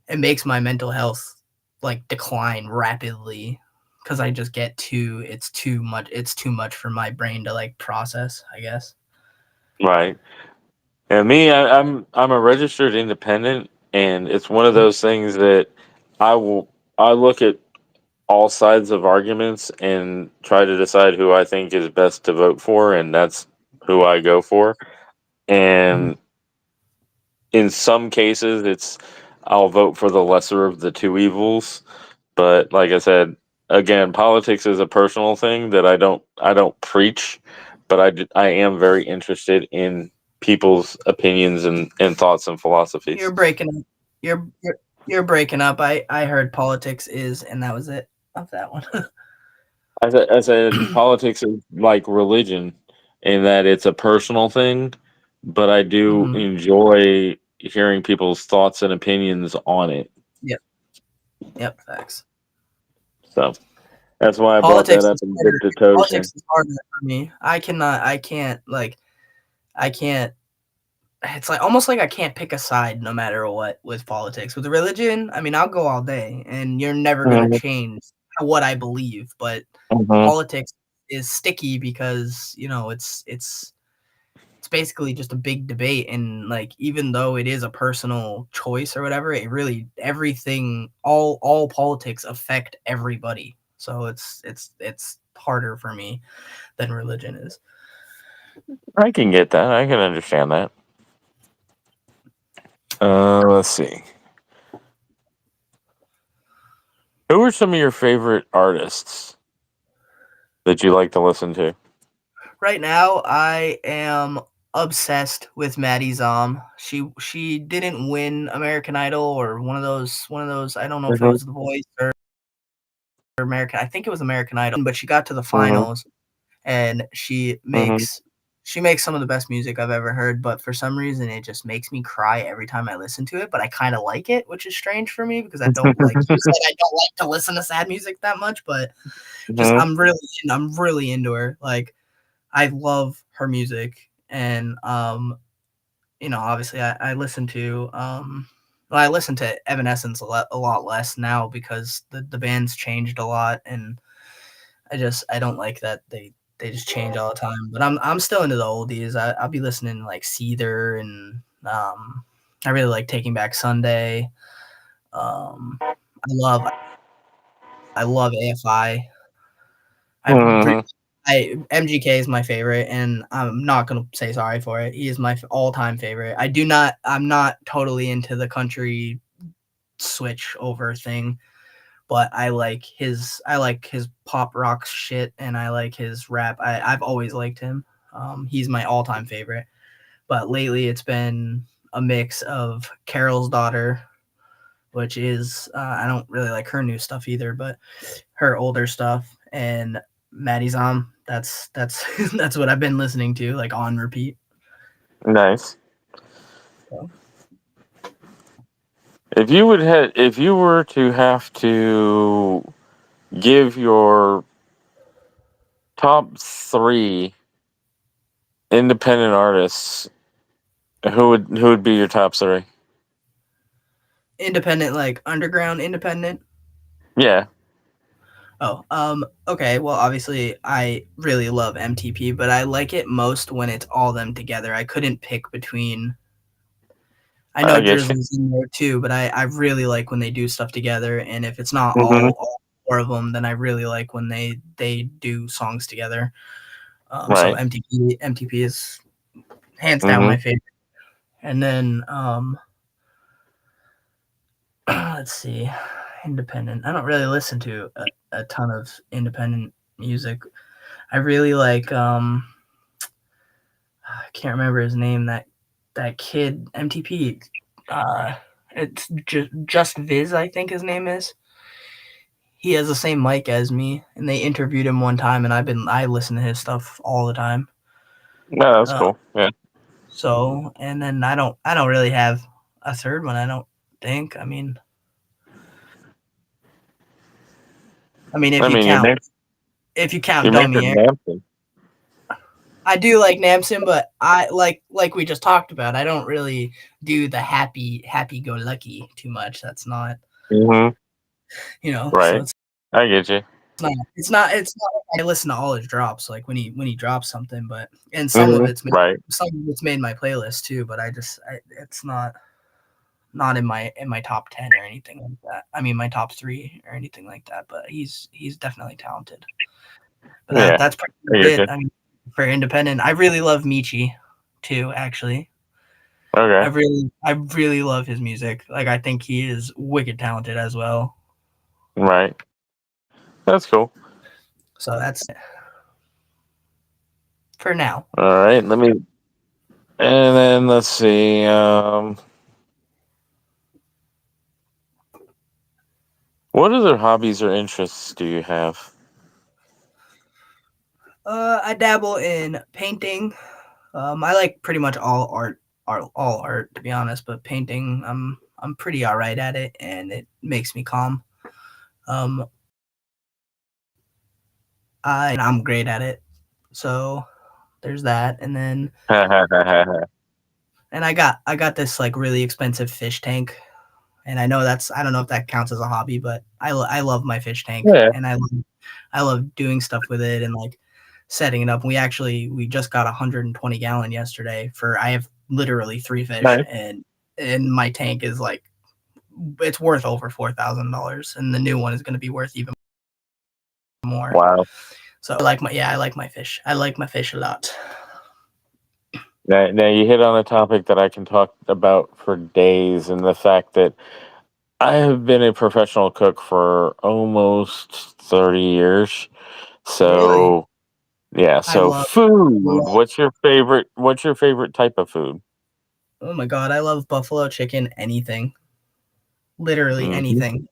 it makes my mental health like decline rapidly because I just get too it's too much for my brain to like process. I guess. right. And me, I'm a registered independent, and it's one of Mhm. those things that I look at all sides of arguments and try to decide who I think is best to vote for, and that's who I go for. Mhm. And in some cases, it's I'll vote for the lesser of the two evils. But like I said, again, politics is a personal thing that I don't preach, but I am very interested in people's opinions and thoughts and You're philosophies. breaking up. You're breaking up. I heard politics is, and that was it of that one. I said politics is like religion in that it's a personal thing, but I do Mhm. enjoy hearing people's thoughts and opinions on it. Yep. Yep. Facts. So that's why I brought that Politics up is and harder. dipped a toes in. Politics is harder for me. I can't like I can't it's like almost like I can't pick a side no matter what with politics. With religion, I mean, I'll go all day and you're never going to Mhm, change what I believe, but mhm. politics is sticky because it's basically just a big debate, and like even though it is a personal choice or whatever, it really everything all politics affect everybody. So it's harder for me than religion is. I can get that. I can understand that. Let's see. Who are some of your favorite artists that you like to listen to? Right now, I am obsessed with Maddie Zom. She didn't win American Idol or one of those. I don't know if it Hmm. was The Voice or American. I think it was American Idol, but she got to the Hmm. finals, and Hmm. she makes some of the best music I've ever heard. But for some reason, it just makes me cry every time I listen to it. But I kind of like it, which is strange for me because I don't like you said I don't like to listen to sad music that much. But just Hmm. I'm really into her. Like I love her music, and obviously I listen to I listen to Evanescence a lot less now because the band's changed a lot, and I don't like that they just change all the time. But I'm still into the oldies. I'll be listening to like Seether, and I really like Taking Back Sunday. I love AFI. I re- Hmm. MGK is my favorite, and I'm not gonna say sorry for it. He is my all-time favorite. I'm not totally into the country switch over thing, but I like his pop rock shit, and I like his rap. I've always liked him. He's my all-time favorite. But lately, it's been a mix of Carol's Daughter, which is I don't really like her new stuff either, but her older stuff, and Maddie's That's that's what I've been listening to like on repeat. Nice. So, If you were to have to give your top three independent artists, who would be your top three? independent, like underground independent. Yeah, Oh, okay. Well, obviously, I really love MTP, but I like it most when it's all them together. I couldn't pick between. I know I get you. Drizzly's in there too, but I really like when they do stuff together. And if it's not Hmm. all four of them, then I really like when they do songs together. So Right. MTP is hands down Hmm. my favorite. And then let's see, independent. I don't really listen to a ton of independent music. I really like I can't remember his name. That kid MTP. Uh, it's just Viz, I think his name is. He has the same mic as me, and they interviewed him one time, and I listen to his stuff all the time. No, that's Uh, cool. Yeah. so and then I don't really have a third one. I don't think. I mean I mean, if you count you Domi mentioned Air, Manson. I do like Namson, but I like we just talked about. I don't really do the happy go lucky too much. That's not Hmm. So Right. I get you. it's not like I listen to all his drops like when he drops something, but and Hmm. Right. some of it's made my playlist too. But it's not in my top 10 or anything like that. I mean my top 3 or anything like that. But he's definitely talented. But Yeah. that's pretty I much get it. you. I mean, for independent, I really love Michi too. Actually, Okay. I really love his music. Like I think he is wicked talented as well. Right. That's cool. So that's it for now. All right. And then let's see. What other hobbies or interests do you have? I dabble in painting. I like pretty much all art to be honest. But painting, I'm pretty alright at it, and it makes me calm. Um, I'm great at it. So there's that, and then I got this like really expensive fish tank, and I don't know if that counts as a hobby, but I love my fish tank, Yeah. and I love doing stuff with it, and like setting it up. We just got a 120-gallon yesterday for I have literally 3 fish, Nice. and my tank is like it's worth over $4,000, and the new one is going to be worth even more. Wow. So I like my fish. I like my fish a lot. Now you hit on a topic that I can talk about for days, and the fact that I have been a professional cook for almost 30 years. Really, So, yeah, I so love, food. love. What's your favorite type of food? Oh my god, I love buffalo chicken. Anything, literally Hmm. anything.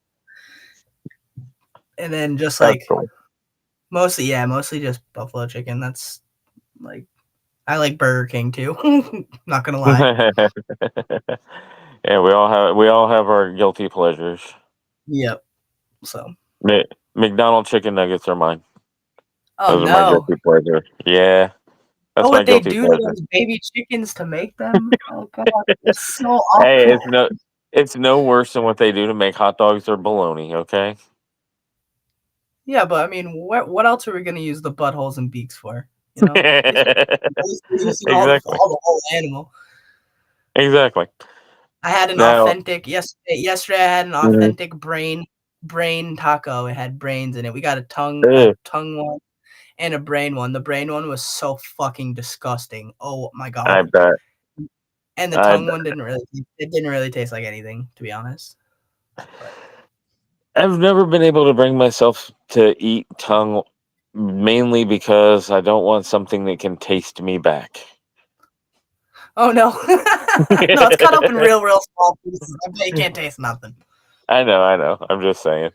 And then just That's like cool. mostly just buffalo chicken. That's like I like Burger King too. Not gonna lie. Yeah, we all have our guilty pleasures. Yep. So. Ma- McDonald's chicken nuggets are mine. Oh Those are my no. guilty pleasure. Yeah, Oh, that's my what they guilty do to pleasure. those baby chickens to make them? Oh god, it's so Hey, awful. it's no worse than what they do to make hot dogs or bologna. Okay. Yeah, but I mean, what else are we gonna use the buttholes and beaks for? You know, at least we're using Exactly. all the whole animal. Exactly. I had an Now, authentic yesterday. Yesterday, I had an mhm. authentic brain taco. It had brains in it. We got a Ugh, tongue one and a brain one. The brain one was so fucking disgusting. Oh my I god. bet. And the I tongue bet. one didn't really taste like anything, to be honest. But I've never been able to bring myself to eat tongue, mainly because I don't want something that can taste me back. oh no, no, it's cut up in real small pieces. I bet you can't taste nothing. I know. I'm just saying.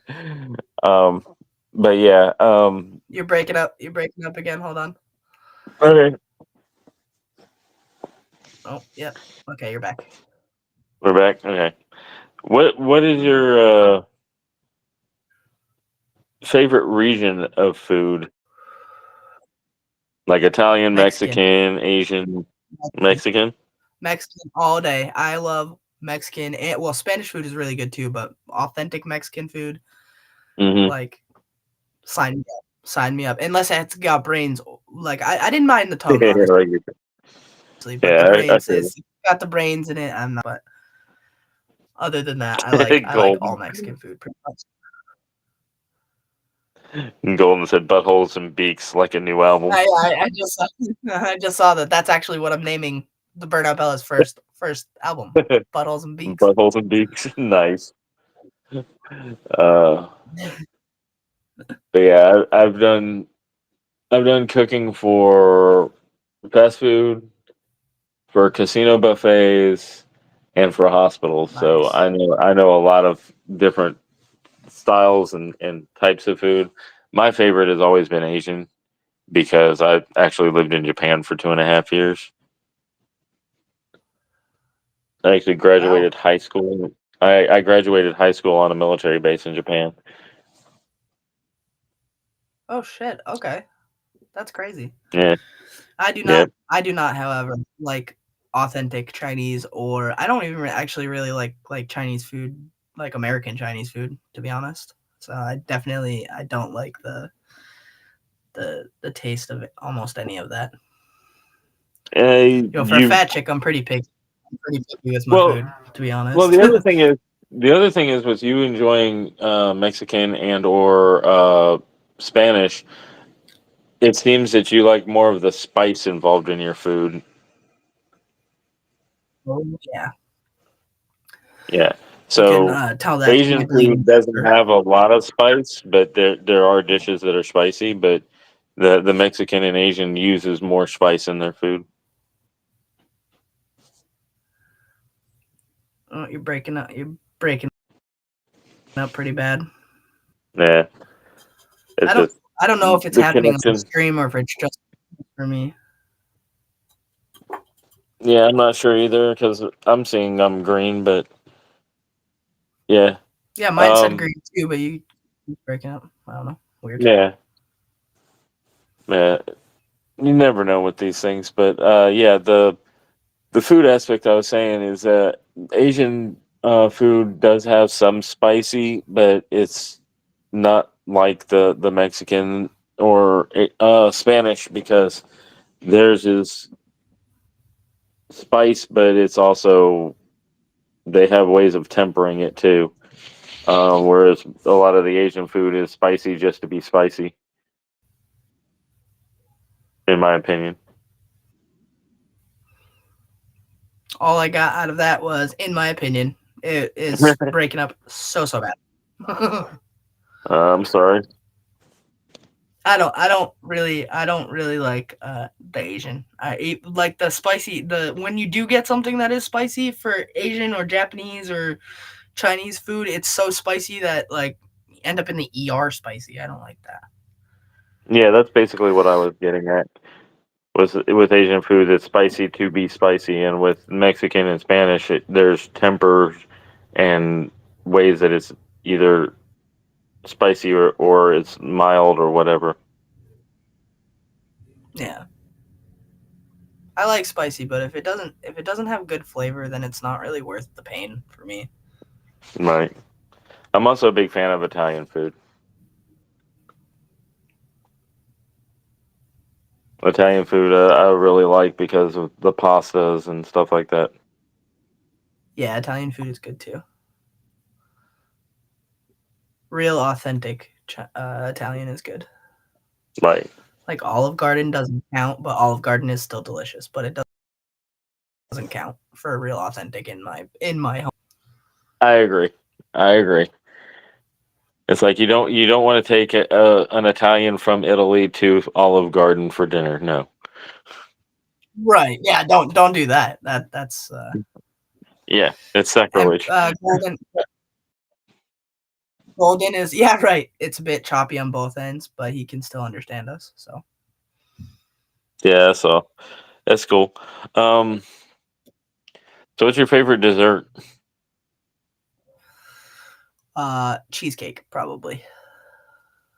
Um, but yeah. You're breaking up. You're breaking up again. Hold on. Okay, Oh, yep. Okay, you're back. we're back. Okay. What is your favorite region of food? Like Italian, Mexican. Mexican, Asian, Mexican. Mexican? Mexican all day. I love Mexican. And, well, Spanish food is really good too, but authentic Mexican food, Mm-hmm. like, sign me up. Sign me up. Unless it's got brains. Like, I didn't mind the tongue, Yeah, honestly, like, but the yeah, I brains feel is got the brains in it. I'm not. But other than that, it. I like all Mexican food pretty much. Golden said buttholes and beaks like a new album. I just saw, I just saw that. That's actually what I'm naming the Burnout Bella's first album, Buttholes and Beaks. Buttholes and beaks. Nice. Uh, but yeah, I've done cooking for fast food, for casino buffets, and for hospitals. So Nice. I know a lot of different styles and types of food. My favorite has always been Asian because I actually lived in Japan for 2.5 years. I actually Wow. graduated high school. I graduated high school on a military base in Japan. Oh shit. Okay, that's crazy. Yeah, I do yeah. not. I do not, however, like authentic Chinese, or I don't even actually really like Chinese food, like American Chinese food, to be honest. So I don't like the taste of it, almost any of that. You know, for a You fat chick, I'm pretty picky. I'm pretty picky with my well, food, to be honest. the other thing is with you enjoying Mexican and or Spanish, it seems that you like more of the spice involved in your food. Oh yeah, Yeah. you can So tell that from my Asian bleeding food doesn't pepper. have a lot of spice, but there are dishes that are spicy. But the Mexican and Asian uses more spice in their food. Oh, you're breaking up. You're breaking up pretty bad. Yeah, I it's don't. just I don't know if it's the happening on the connection. stream or if it's just for me. Yeah, I'm not sure either because I'm seeing I'm green, but yeah, Yeah, mine said um, green too, but you keep breaking up. I don't know. Weird. yeah, yeah. You never know with these things, but yeah, the food aspect I was saying is that Asian food does have some spicy, but it's not like the Mexican or Spanish because theirs is spice, but it's also they have ways of tempering it too. Whereas a lot of the Asian food is spicy just to be spicy, in my opinion. All I got out of that was, in my opinion, it is breaking up so bad. I'm sorry. I don't really like the Asian. I eat like the spicy. The when you do get something that is spicy for Asian or Japanese or Chinese food, it's so spicy that like you end up in the ER spicy. I don't like that. Yeah, that's basically what I was getting at. Was with Asian food, it's spicy to be spicy, and with Mexican and Spanish, there's tempers and ways that it's either spicy or it's mild or whatever. Yeah. I like spicy, but if it doesn't have good flavor, then it's not really worth the pain for me. Right. I'm also a big fan of Italian food. Italian food I really like because of the pastas and stuff like that. Yeah, Italian food is good too. Real authentic Italian is good. Like, Like Olive Garden doesn't count, but Olive Garden is still delicious, but it doesn't count for a real authentic in my home. I agree. I agree. It's like you don't want to take an Italian from Italy to Olive Garden for dinner. No. Right. Yeah, don't do that. That's Yeah, it's and sacrilege. Golden is yeah, right. It's a bit choppy on both ends, but he can still understand us. So Yeah, so that's cool. Um, so what's your favorite dessert? cheesecake probably.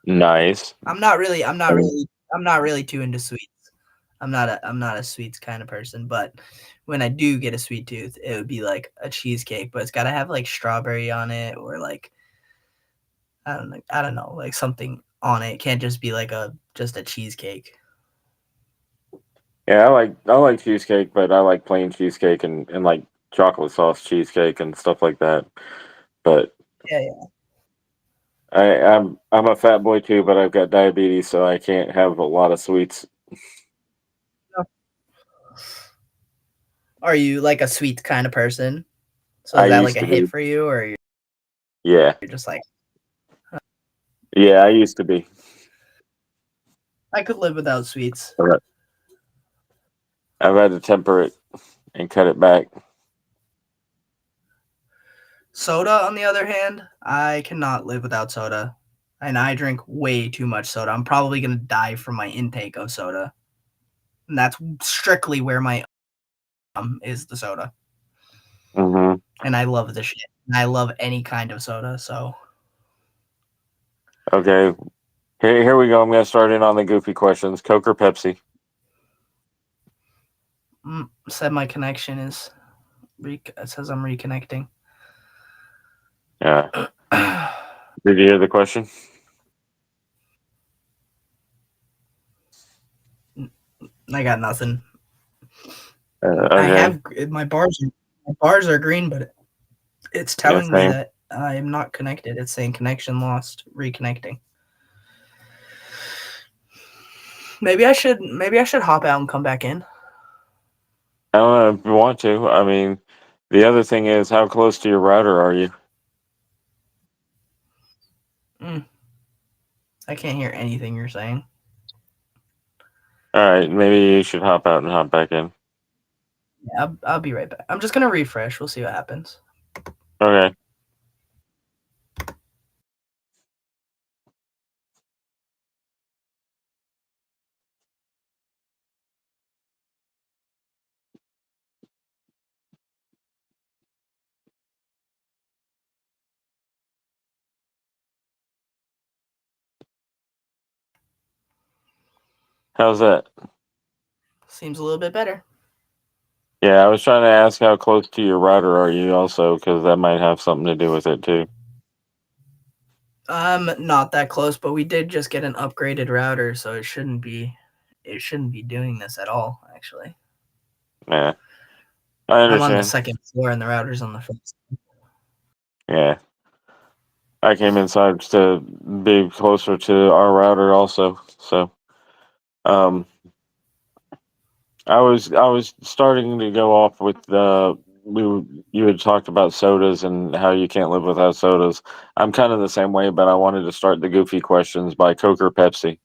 Nice. I'm not really too into sweets. I'm not a sweets kind of person, but when I do get a sweet tooth, it would be like a cheesecake, but it's got to have like strawberry on it or like I don't know, like something on it. It can't just be like just a cheesecake. Yeah, I like cheesecake, but I like plain cheesecake and like chocolate sauce cheesecake and stuff like that. But Yeah, yeah. I'm a fat boy too, but I've got diabetes, so I can't have a lot of sweets. Are you like a sweet kind of person? So I is that like used a to hit be. for you, or Yeah, you're just like yeah, I used to be. I could live without sweets? But I've had to temper it and cut it back. Soda, on the other hand, I cannot live without soda, and I drink way too much soda. I'm probably gonna die from my intake of soda, and that's strictly where my is the soda. Hmm. And I love the shit. And I love any kind of soda. So Okay, here we go. I'm gonna start in on the goofy questions. Coke or Pepsi? said my connection is. It says I'm reconnecting. Yeah. I Did you hear the question? got nothing. I Okay. have my bars. My bars are green, but it's Yeah, telling me same. that I am not connected. It's saying connection lost, reconnecting. Maybe I should hop out and come back in. I don't know if you want to. I mean, the other thing is, how close to your router are you? Mm, I can't hear anything you're saying. All right, maybe you should hop out and hop back in. Yeah, I'll be right back. I'm just gonna refresh. We'll see what happens. Okay. How's that? Seems a little bit better. Yeah, I was trying to ask how close to your router are you also, because that might have something to do with it too. Not that close, but we did just get an upgraded router, so it shouldn't be doing this at all, actually. Yeah, I I'm on the understand. second floor and the router's on the first. Yeah, I came inside to be closer to our router also. So, um, I was starting to go off with you had talked about sodas and how you can't live without sodas. I'm kind of the same way, but I wanted to start the goofy questions by Coke or Pepsi.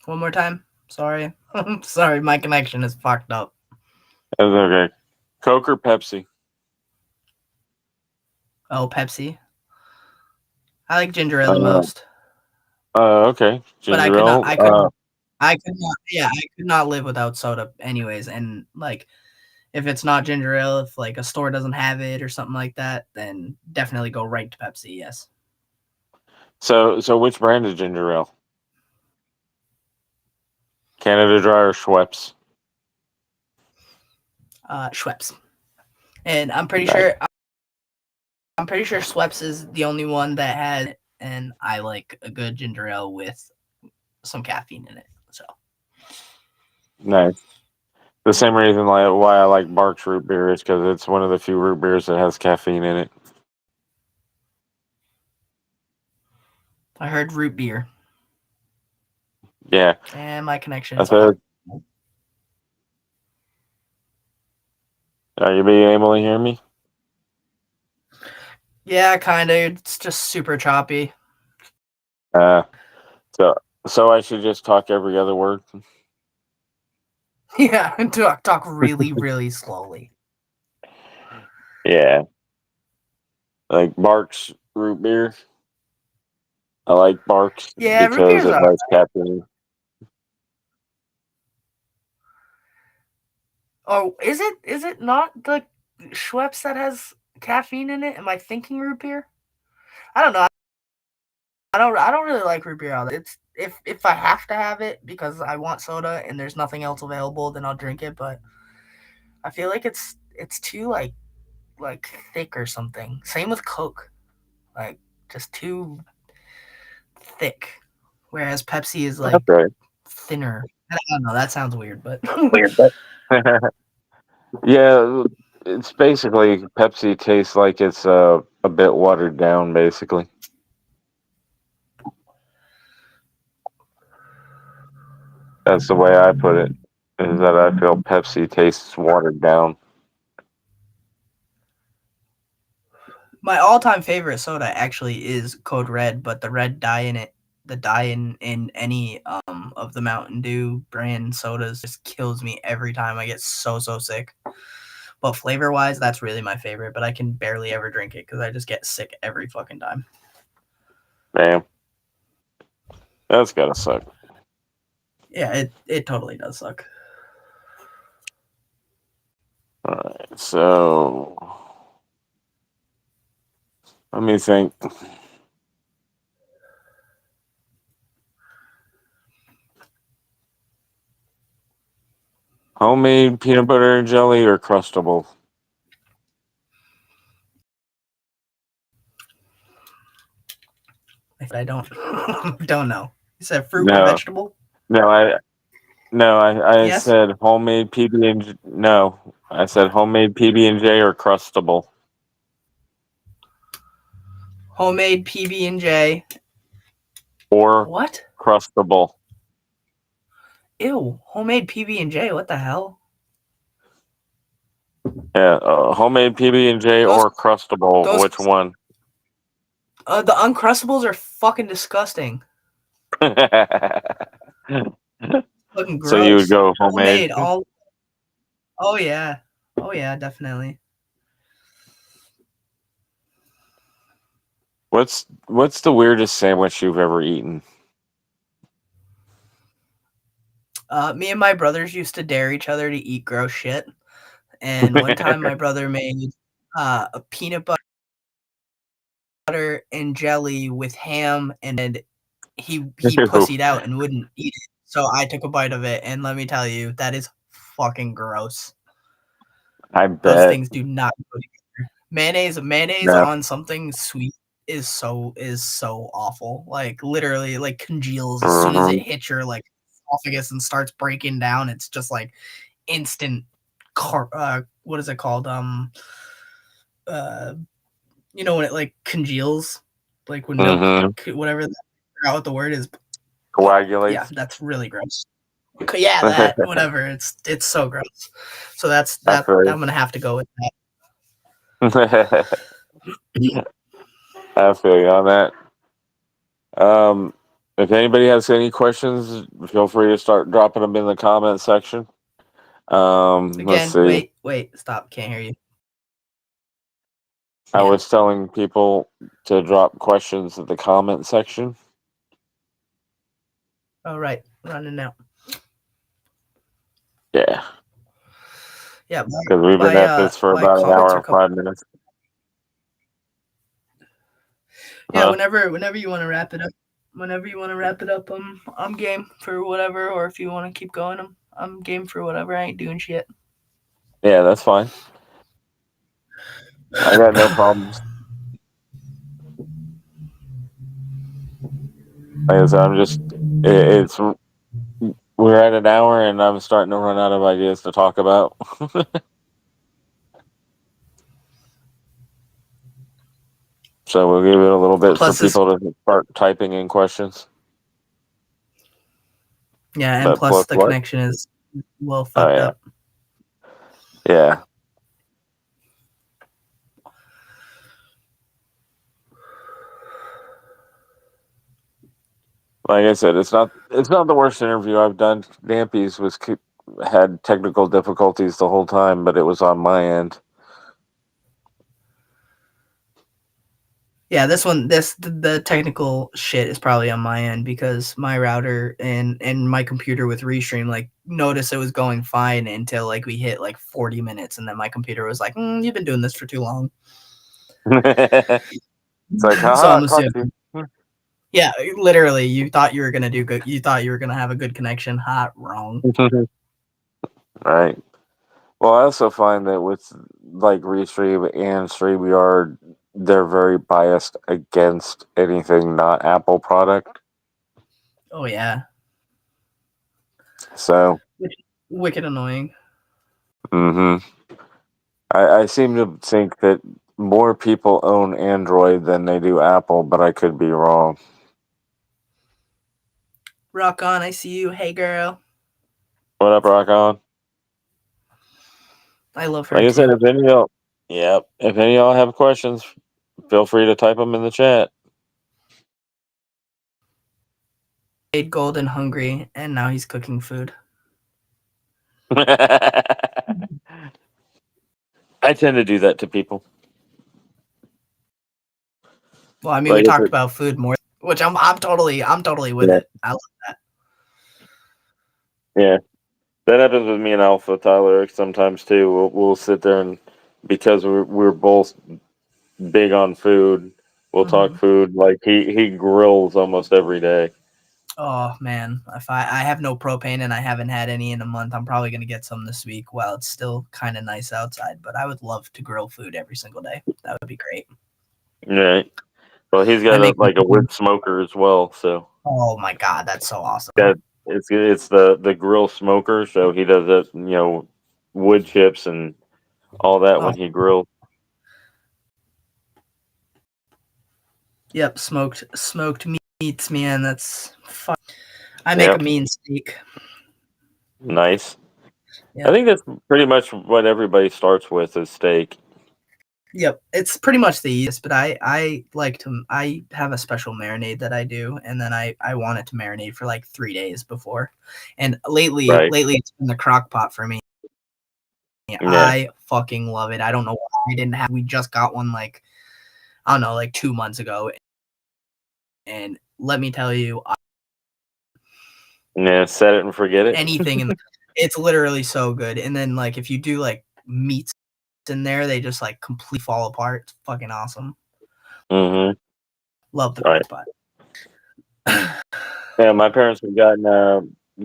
One more time. Sorry. Sorry, my connection is fucked up. That's okay. Coke or Pepsi? Oh, Pepsi. I like ginger ale the Uh, most, okay. but I Ginger could not. ale. I could not. Yeah, I could not live without soda, anyways. And like, if it's not ginger ale, if like a store doesn't have it or something like that, then definitely go right to Pepsi. Yes. So which brand is ginger ale? Canada Dry or Schweppes? Schweppes. And Nice. I'm pretty sure Schweppes is the only one that has it, and I like a good ginger ale with some caffeine in it. So Nice. The same reason why I like Barks root beer is because it's one of the few root beers that has caffeine in it. I heard root beer, Yeah. and my connection I is fucked. said, are you being able to hear me? Yeah, kind of. It's just super choppy. Uh, so so I should just talk every other word. Yeah, talk really, really slowly. Yeah. Like Barks root beer. I like Barks Yeah, root because beer's it has caffeine. Oh, is it not the Schweppes that has caffeine in it? Am I thinking root beer? I don't know. I don't really like root beer out there. It's if I have to have it because I want soda and there's nothing else available, then I'll drink it. But I feel like it's too like thick or something. Same with Coke, like just too thick. Whereas Pepsi is That's like right. thinner. I don't know. That sounds weird, but Weird, but yeah, it's basically Pepsi tastes like it's a bit watered down, basically. That's the way I put it. Is that I feel Pepsi tastes watered down. my all-time favorite soda actually is Code Red, but the red dye in it, the dye in any of the Mountain Dew brand sodas just kills me every time. I get so sick. But flavor wise, that's really my favorite. But I can barely ever drink it because I just get sick every fucking time. Damn, that's gotta suck. Yeah, it totally does suck. All right, so let me think. Homemade peanut butter and jelly or crustable? If I don't don't know. You said fruit or No, vegetable? no, I Yes. said homemade PB and no, I said homemade PB and J or crustable Homemade PB and J. or What? crustable. Ew. Homemade PB and J. What the hell? Yeah, homemade PB and J Those or crustable. those Which one? the Uncrustables are fucking disgusting. Fucking So you would gross. go homemade. Homemade. All. Oh yeah. Oh yeah. Definitely. What's the weirdest sandwich you've ever eaten? Me and my brothers used to dare each other to eat gross shit. And one time, my brother made a peanut butter and jelly with ham, and then he pussied out and wouldn't eat it. So I took a bite of it, and let me tell you, that is fucking gross. I Those bet. things do not go together. Mayonnaise No. on something sweet is so awful. Like literally, like congeals as soon as it Mhm. hits your like esophagus and starts breaking down. It's just like instant. What is it called? Uh, when it like congeals, like when milk, Mhm. whatever. I forgot what the word is. Yeah, Coagulates. that's really gross. Yeah, that whatever. It's so gross. So that's I that. feel I'm gonna have to go with that. you. I feel you on that. If anybody has any questions, feel free to start dropping them in the comment section. Let's Again, see. wait, stop. Can't hear you. I Again. was telling people to drop questions in the comment section. Oh, right. Running out. Yeah, Yeah, because we've been at this for my about an comments hour are and coming. 5 minutes. Yeah, Huh? whenever you want to wrap it up. Whenever you want to wrap it up, I'm game for whatever. Or if you want to keep going, I'm game for whatever. I ain't doing shit. Yeah, that's fine. I got no problems. Like I said, I'm just. It's we're at an hour, and I'm starting to run out of ideas to talk about. So we'll give it a little bit for Plus this, people to start typing in questions. yeah, and But plus plus the what? connection is well Oh fucked yeah, up. yeah. Like I said, it's not the worst interview I've done. Dampy's had technical difficulties the whole time, but it was on my end. Yeah, the technical shit is probably on my end because my router and my computer with Restream like noticed it was going fine until like we hit like 40 minutes and then my computer was like, you've been doing this for too long. It's like, So haha, I'm caught assuming. you. Yeah, literally, you thought you were gonna do good. You thought you were gonna have a good connection. Hot wrong. Right. Well, I also find that with like Restream and StreamYard, they're very biased against anything not Apple product. Oh yeah, So, wicked annoying. hmm I seem to think that more people own Android than they do Apple, but I could be wrong. Rock on, I see you. Hey girl, What up, Rock On? I love her Like I said, too. if any of y'all have questions, feel free to type them in the chat. Made Golden hungry, and now he's cooking food. I tend to do that to people. Well, I mean, we Like I talked said, about food more, which I'm totally with yeah, it. I love that. yeah. That happens with me and Alpha Tyler sometimes too. We'll sit there and because we're both big on food, we'll talk Mm-hmm. food. Like he grills almost every day. Oh man, if I have no propane and I haven't had any in a month, I'm probably gonna get some this week while it's still kind of nice outside. But I would love to grill food every single day. That would be great. Right. Well, he's I got make. like a wood smoker as well, so Oh my god, that's so awesome. yeah, it's the grill smoker. So he does it, wood chips and all that Oh when he grills. yep, smoked meats, man. That's fun. I make a Yep, mean steak. nice. I Yep. think that's pretty much what everybody starts with is steak. Yep, it's pretty much the easiest, but I like to I have a special marinade that I do, and then I want it to marinate for like 3 days before. And Right. lately it's been the crock pot for me. Yeah. I fucking love it. I don't know why I didn't have. We just got one like I don't know, like 2 months ago, and let me tell you, Yeah. Set it and forget it. anything in it's literally so good. And then like if you do like meats in there, they just like completely fall apart. It's fucking awesome. Mm-hmm. Love the Right. crock pot. Yeah. My parents have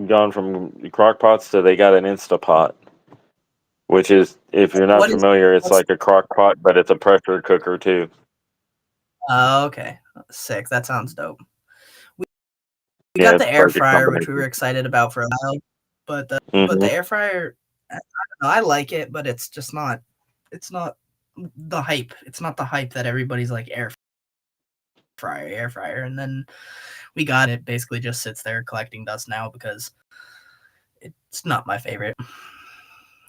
gone from crock pots to they got an Instapot, which is, if you're not What is familiar, it's what's like a crock pot, but it's a pressure cooker too. okay. Sick. That sounds dope. We Yeah, got it's the air like a fryer, which we were combination. excited about for a while, but Hmm. the air fryer, I don't know, I like it, but it's not the hype. It's not the hype that everybody's like air fryer, and then we got it. Basically, just sits there collecting dust now because it's not my favorite.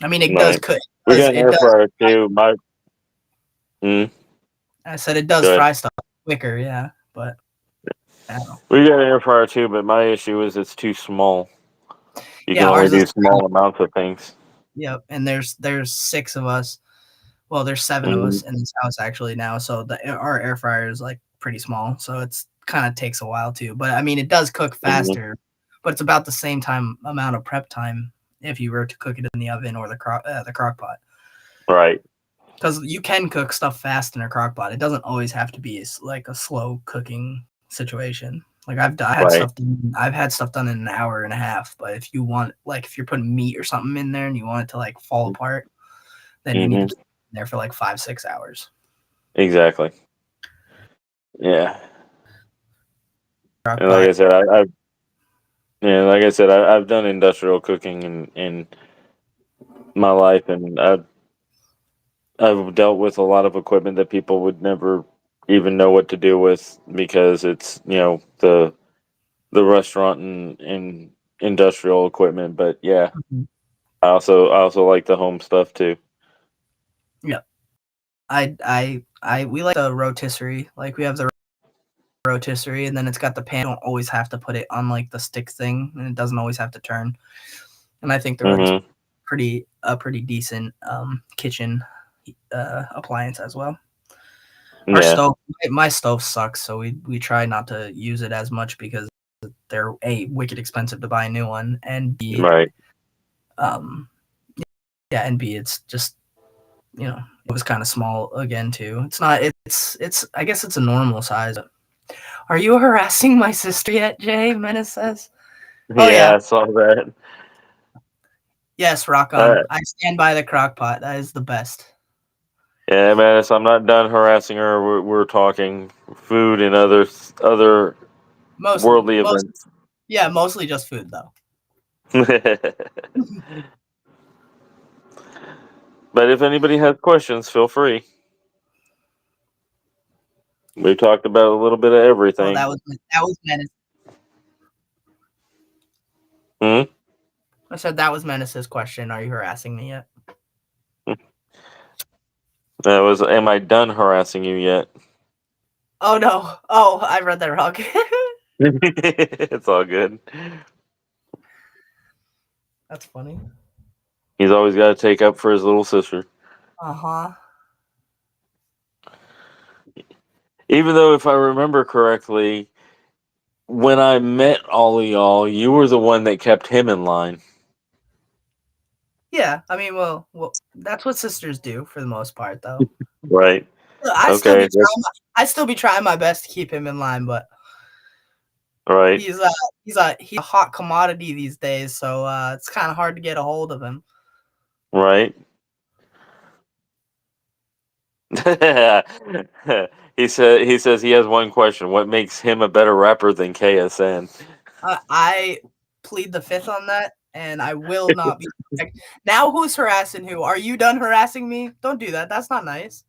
I mean, it does Right. cook. We got an It air does. fryer too. Mm, I said it does Good. fry stuff quicker, yeah, but I don't know. We got an air fryer too, but my issue is it's too small. You can Yeah, only ours is do small amounts of things. yep, and there's 6 of us. Well, there's 7 of Hmm. us in this house actually now, so our air fryer is like pretty small, so it's kind of takes a while too. But I mean, it does cook Hmm. faster, but it's about the same time amount of prep time if you were to cook it in the oven or the crock pot. Right. Because you can cook stuff fast in a crock pot. It doesn't always have to be like a slow cooking situation. Like I had Right. stuff done, I've had stuff done in an hour and a half. But if you want, like, if you're putting meat or something in there and you want it to like fall apart, then you need to Hmm. be in there for like 5-6 hours. Exactly. Yeah. Crock And like pot. I said, I've done industrial cooking in my life, and I've dealt with a lot of equipment that people would never even know what to do with because it's, the restaurant and industrial equipment. But yeah, Mhm. I also like the home stuff too. Yeah. We like the rotisserie. Like we have the rotisserie, and then it's got the pan. You don't always have to put it on like the stick thing, and it doesn't always have to turn. And I think the rotisserie Hmm. pretty decent kitchen appliance as well. Our Yeah. stove, my stove sucks, so we try not to use it as much because they're a wicked expensive to buy a new one, and b Right. um yeah, and b it's just it was kind of small again too. It's not it's I guess it's a normal size. Are you harassing my sister yet, Jay? Menace says. Oh Yeah, yeah, I saw that. yes, rock Uh, on. I stand by the crock pot. That is the best. yeah, man. So I'm not done harassing her. We're talking food and other Mostly, worldly most events. yeah, mostly just food though. But if anybody has questions, feel free. We talked about a little bit of Oh, everything. that was Menace. Hmm? I said that was Menace's question. Are you harassing me yet? That was. Am I done harassing you yet? Oh no. Oh, I read that wrong. It's all good. That's funny. He's always got to take up for his little sister. Uh-huh. Even though, if I remember correctly, when I met all of y'all, you were the one that kept him in line. Yeah, I mean, well, that's what sisters do for the most part, though. Right. I still Okay. be trying. I still be trying my best to keep him in line, but Right. he's a hot commodity these days, so it's kind of hard to get a hold of him. Right. He says he has one question. What makes him a better rapper than KSN? I plead the fifth on that, and I will not be. Now, who's harassing who? Are you done harassing me? Don't do that. That's not nice.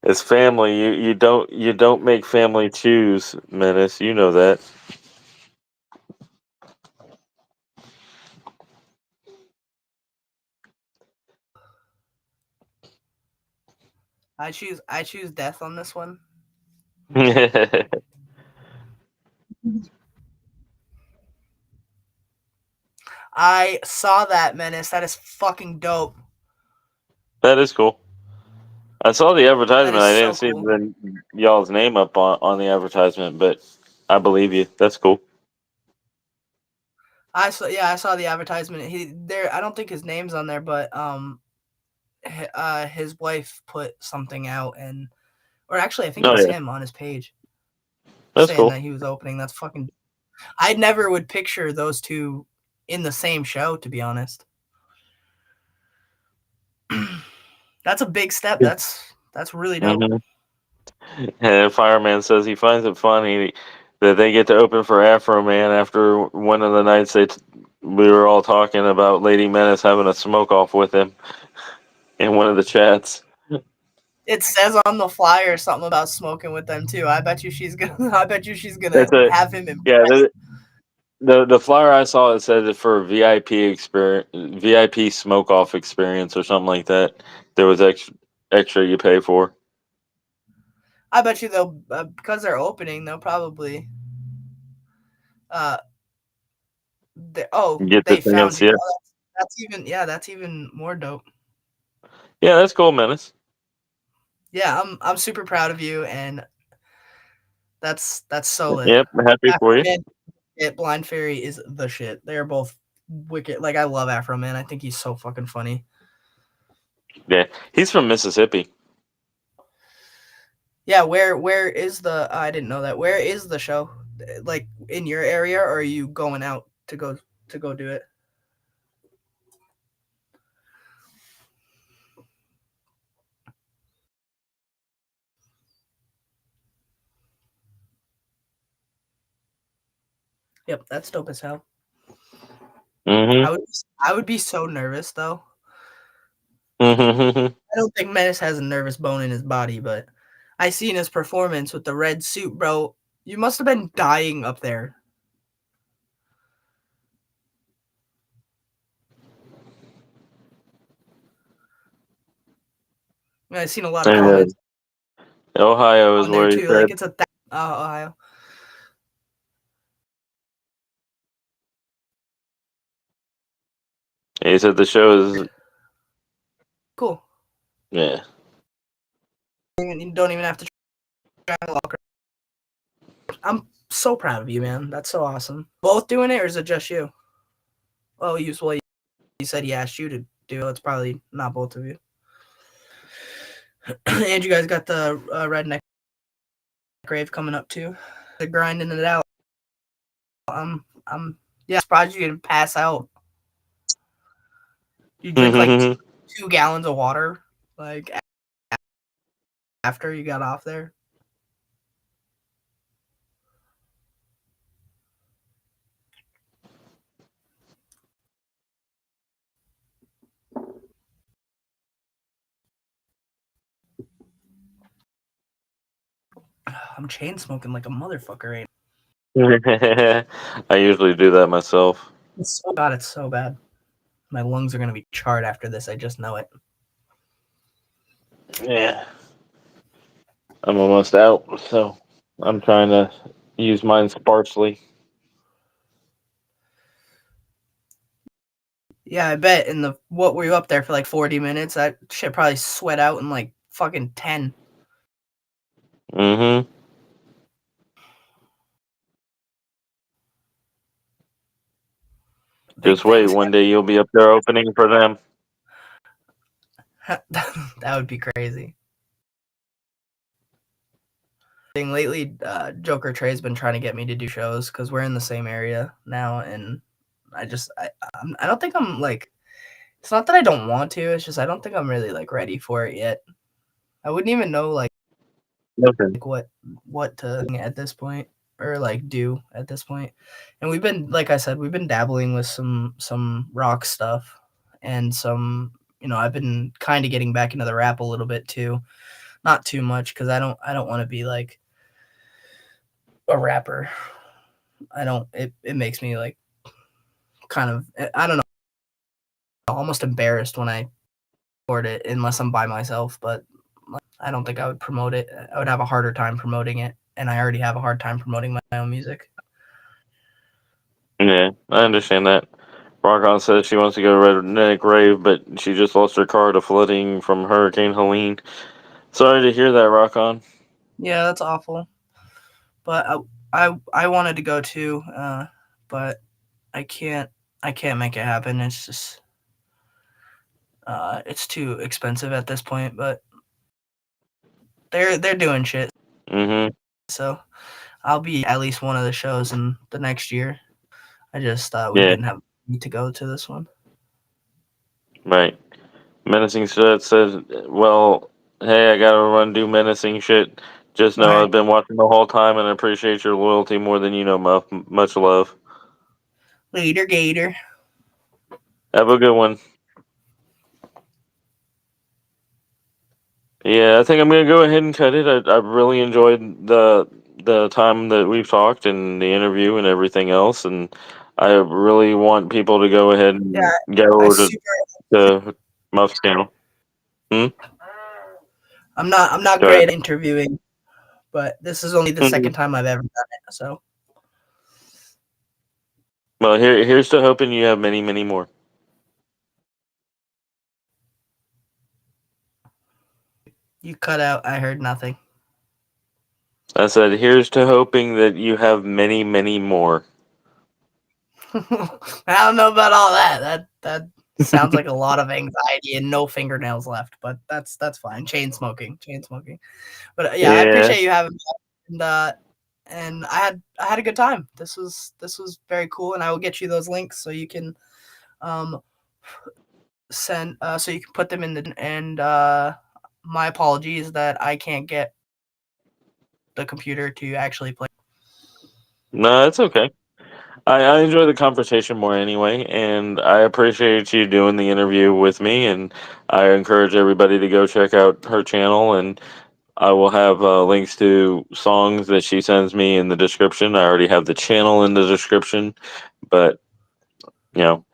It's family. You don't make family choose, Menace. You know that. I choose death on this one. That I saw that, Menace. That is fucking dope. is cool. I saw the That advertisement. is I so didn't see cool. y'all's name up on the advertisement, but I believe you. That's cool. I saw the advertisement. He there. I don't think his name's on there, but his wife put something out, and or actually, I think it Oh was yeah, him on his page that's saying cool. that he was opening. That's fucking. I never would picture those two in the same show, to be honest. That's a big step. That's really dope. Mhm. And Fireman says he finds it funny that they get to open for Afro Man after one of the nights we were all talking about Lady Menace having a smoke off with him in one of the chats. It says on the flyer something about smoking with them too. I bet you she's gonna. I bet you she's gonna That's a have him yeah. impressed. The flyer I saw, it said it for a VIP experience, VIP smoke off experience or something like that. There was extra you pay for. I bet you they'll because they're opening. They'll probably. Uh, Get the they found chance, you. yeah. Oh, that's even that's even more dope. Yeah, that's cool, Menace. Yeah, I'm super proud of you, and that's so lit. Yep, happy Afro for you. Man, Blind Fairy is the shit. They're both wicked. Like I love Afro Man. I think he's so fucking funny. Yeah, he's from Mississippi. Yeah, where is the? I didn't know that. Where is the show? Like in your area, or are you going out to go do it? Yep, that's dope as hell. Mm-hmm. I would be so nervous though. Mm-hmm. I don't think Menace has a nervous bone in his body, but I seen his performance with the red suit, bro. You must have been dying up there. I seen a lot of comments Ohio is on there where he too. said. Like it's a Ohio. He said the show is. Cool. Yeah. You don't even have to try to walk. I'm so proud of you, man. That's so awesome. Both doing it, or is it just you? Oh, you said he asked you to do it. It's probably not both of you. And you guys got the redneck grave coming up too. They're grinding it out. I'm surprised you didn't pass out. You drink like 2 gallons of water, like after you got off there. I'm chain smoking like a motherfucker. Ain't I usually do that myself. it's so bad. It's so bad. My lungs are gonna be charred after this. I just know it. Yeah. I'm almost out, so I'm trying to use mine sparsely. Yeah, I bet. In the what were you up there for like 40 minutes? That shit probably sweat out in like fucking 10. Mm-hmm. Big Just wait. things. One day you'll be up there opening for them. That would be crazy. Lately, Joker Trey's been trying to get me to do shows because we're in the same area now, and I don't think I'm like. It's not that I don't want to. It's just I don't think I'm really like ready for it yet. I wouldn't even know like Okay. what to at this point or like do at this point. And we've been like I said, we've been dabbling with some rock stuff and some I've been kind of getting back into the rap a little bit too. Not too much because I don't want to be like a rapper. I don't it makes me like kind of I don't know almost embarrassed when I record it unless I'm by myself, but I don't think I would promote it. I would have a harder time promoting it, and I already have a hard time promoting my own music. Yeah, I understand that. Rock On says she wants to go to Redneck Rave, but she just lost her car to flooding from Hurricane Helene. Sorry to hear that, Rock On. Yeah, that's awful. But I wanted to go too, but I can't make it happen. It's just it's too expensive at this point. But they're doing shit, Mm-hmm. so I'll be at least one of the shows in the next year. I just thought we Yeah. didn't have need to go to this one. Right. Menacing shit says, "Well, hey, I gotta run do menacing shit. Just All know right, I've been watching the whole time and I appreciate your loyalty more than you know, Muff. Much love. later, Gator. Have a good one." Yeah, I think I'm gonna go ahead and cut it. I really enjoyed the time that we've talked and the interview and everything else, and I really want people to go ahead Yeah, and I go super. to Muff's channel. Hmm? I'm not Go great ahead. at interviewing, but this is only the second Mhm. time I've ever done it. So Well, here's to hoping you have many, many more. you cut out. I heard nothing. I said, here's to hoping that you have many, many more. I don't know about all that. That sounds like a lot of anxiety and no fingernails left, but that's fine. Chain smoking. But yeah, I Yeah. appreciate you having me, and I had a good time. This was very cool, and I will get you those links so you can um send so you can put them in the and my apologies that I can't get the computer to actually play. No, it's okay. I enjoy the conversation more anyway, and I appreciate you doing the interview with me. And I encourage everybody to go check out her channel. And I will have links to songs that she sends me in the description. I already have the channel in the description, but you know,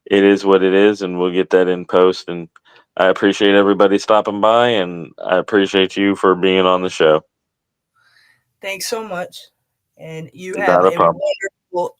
it is what it is, and we'll get that in post. And I appreciate everybody stopping by, and I appreciate you for being on the show. Thanks so much, and you have Not a a problem. wonderful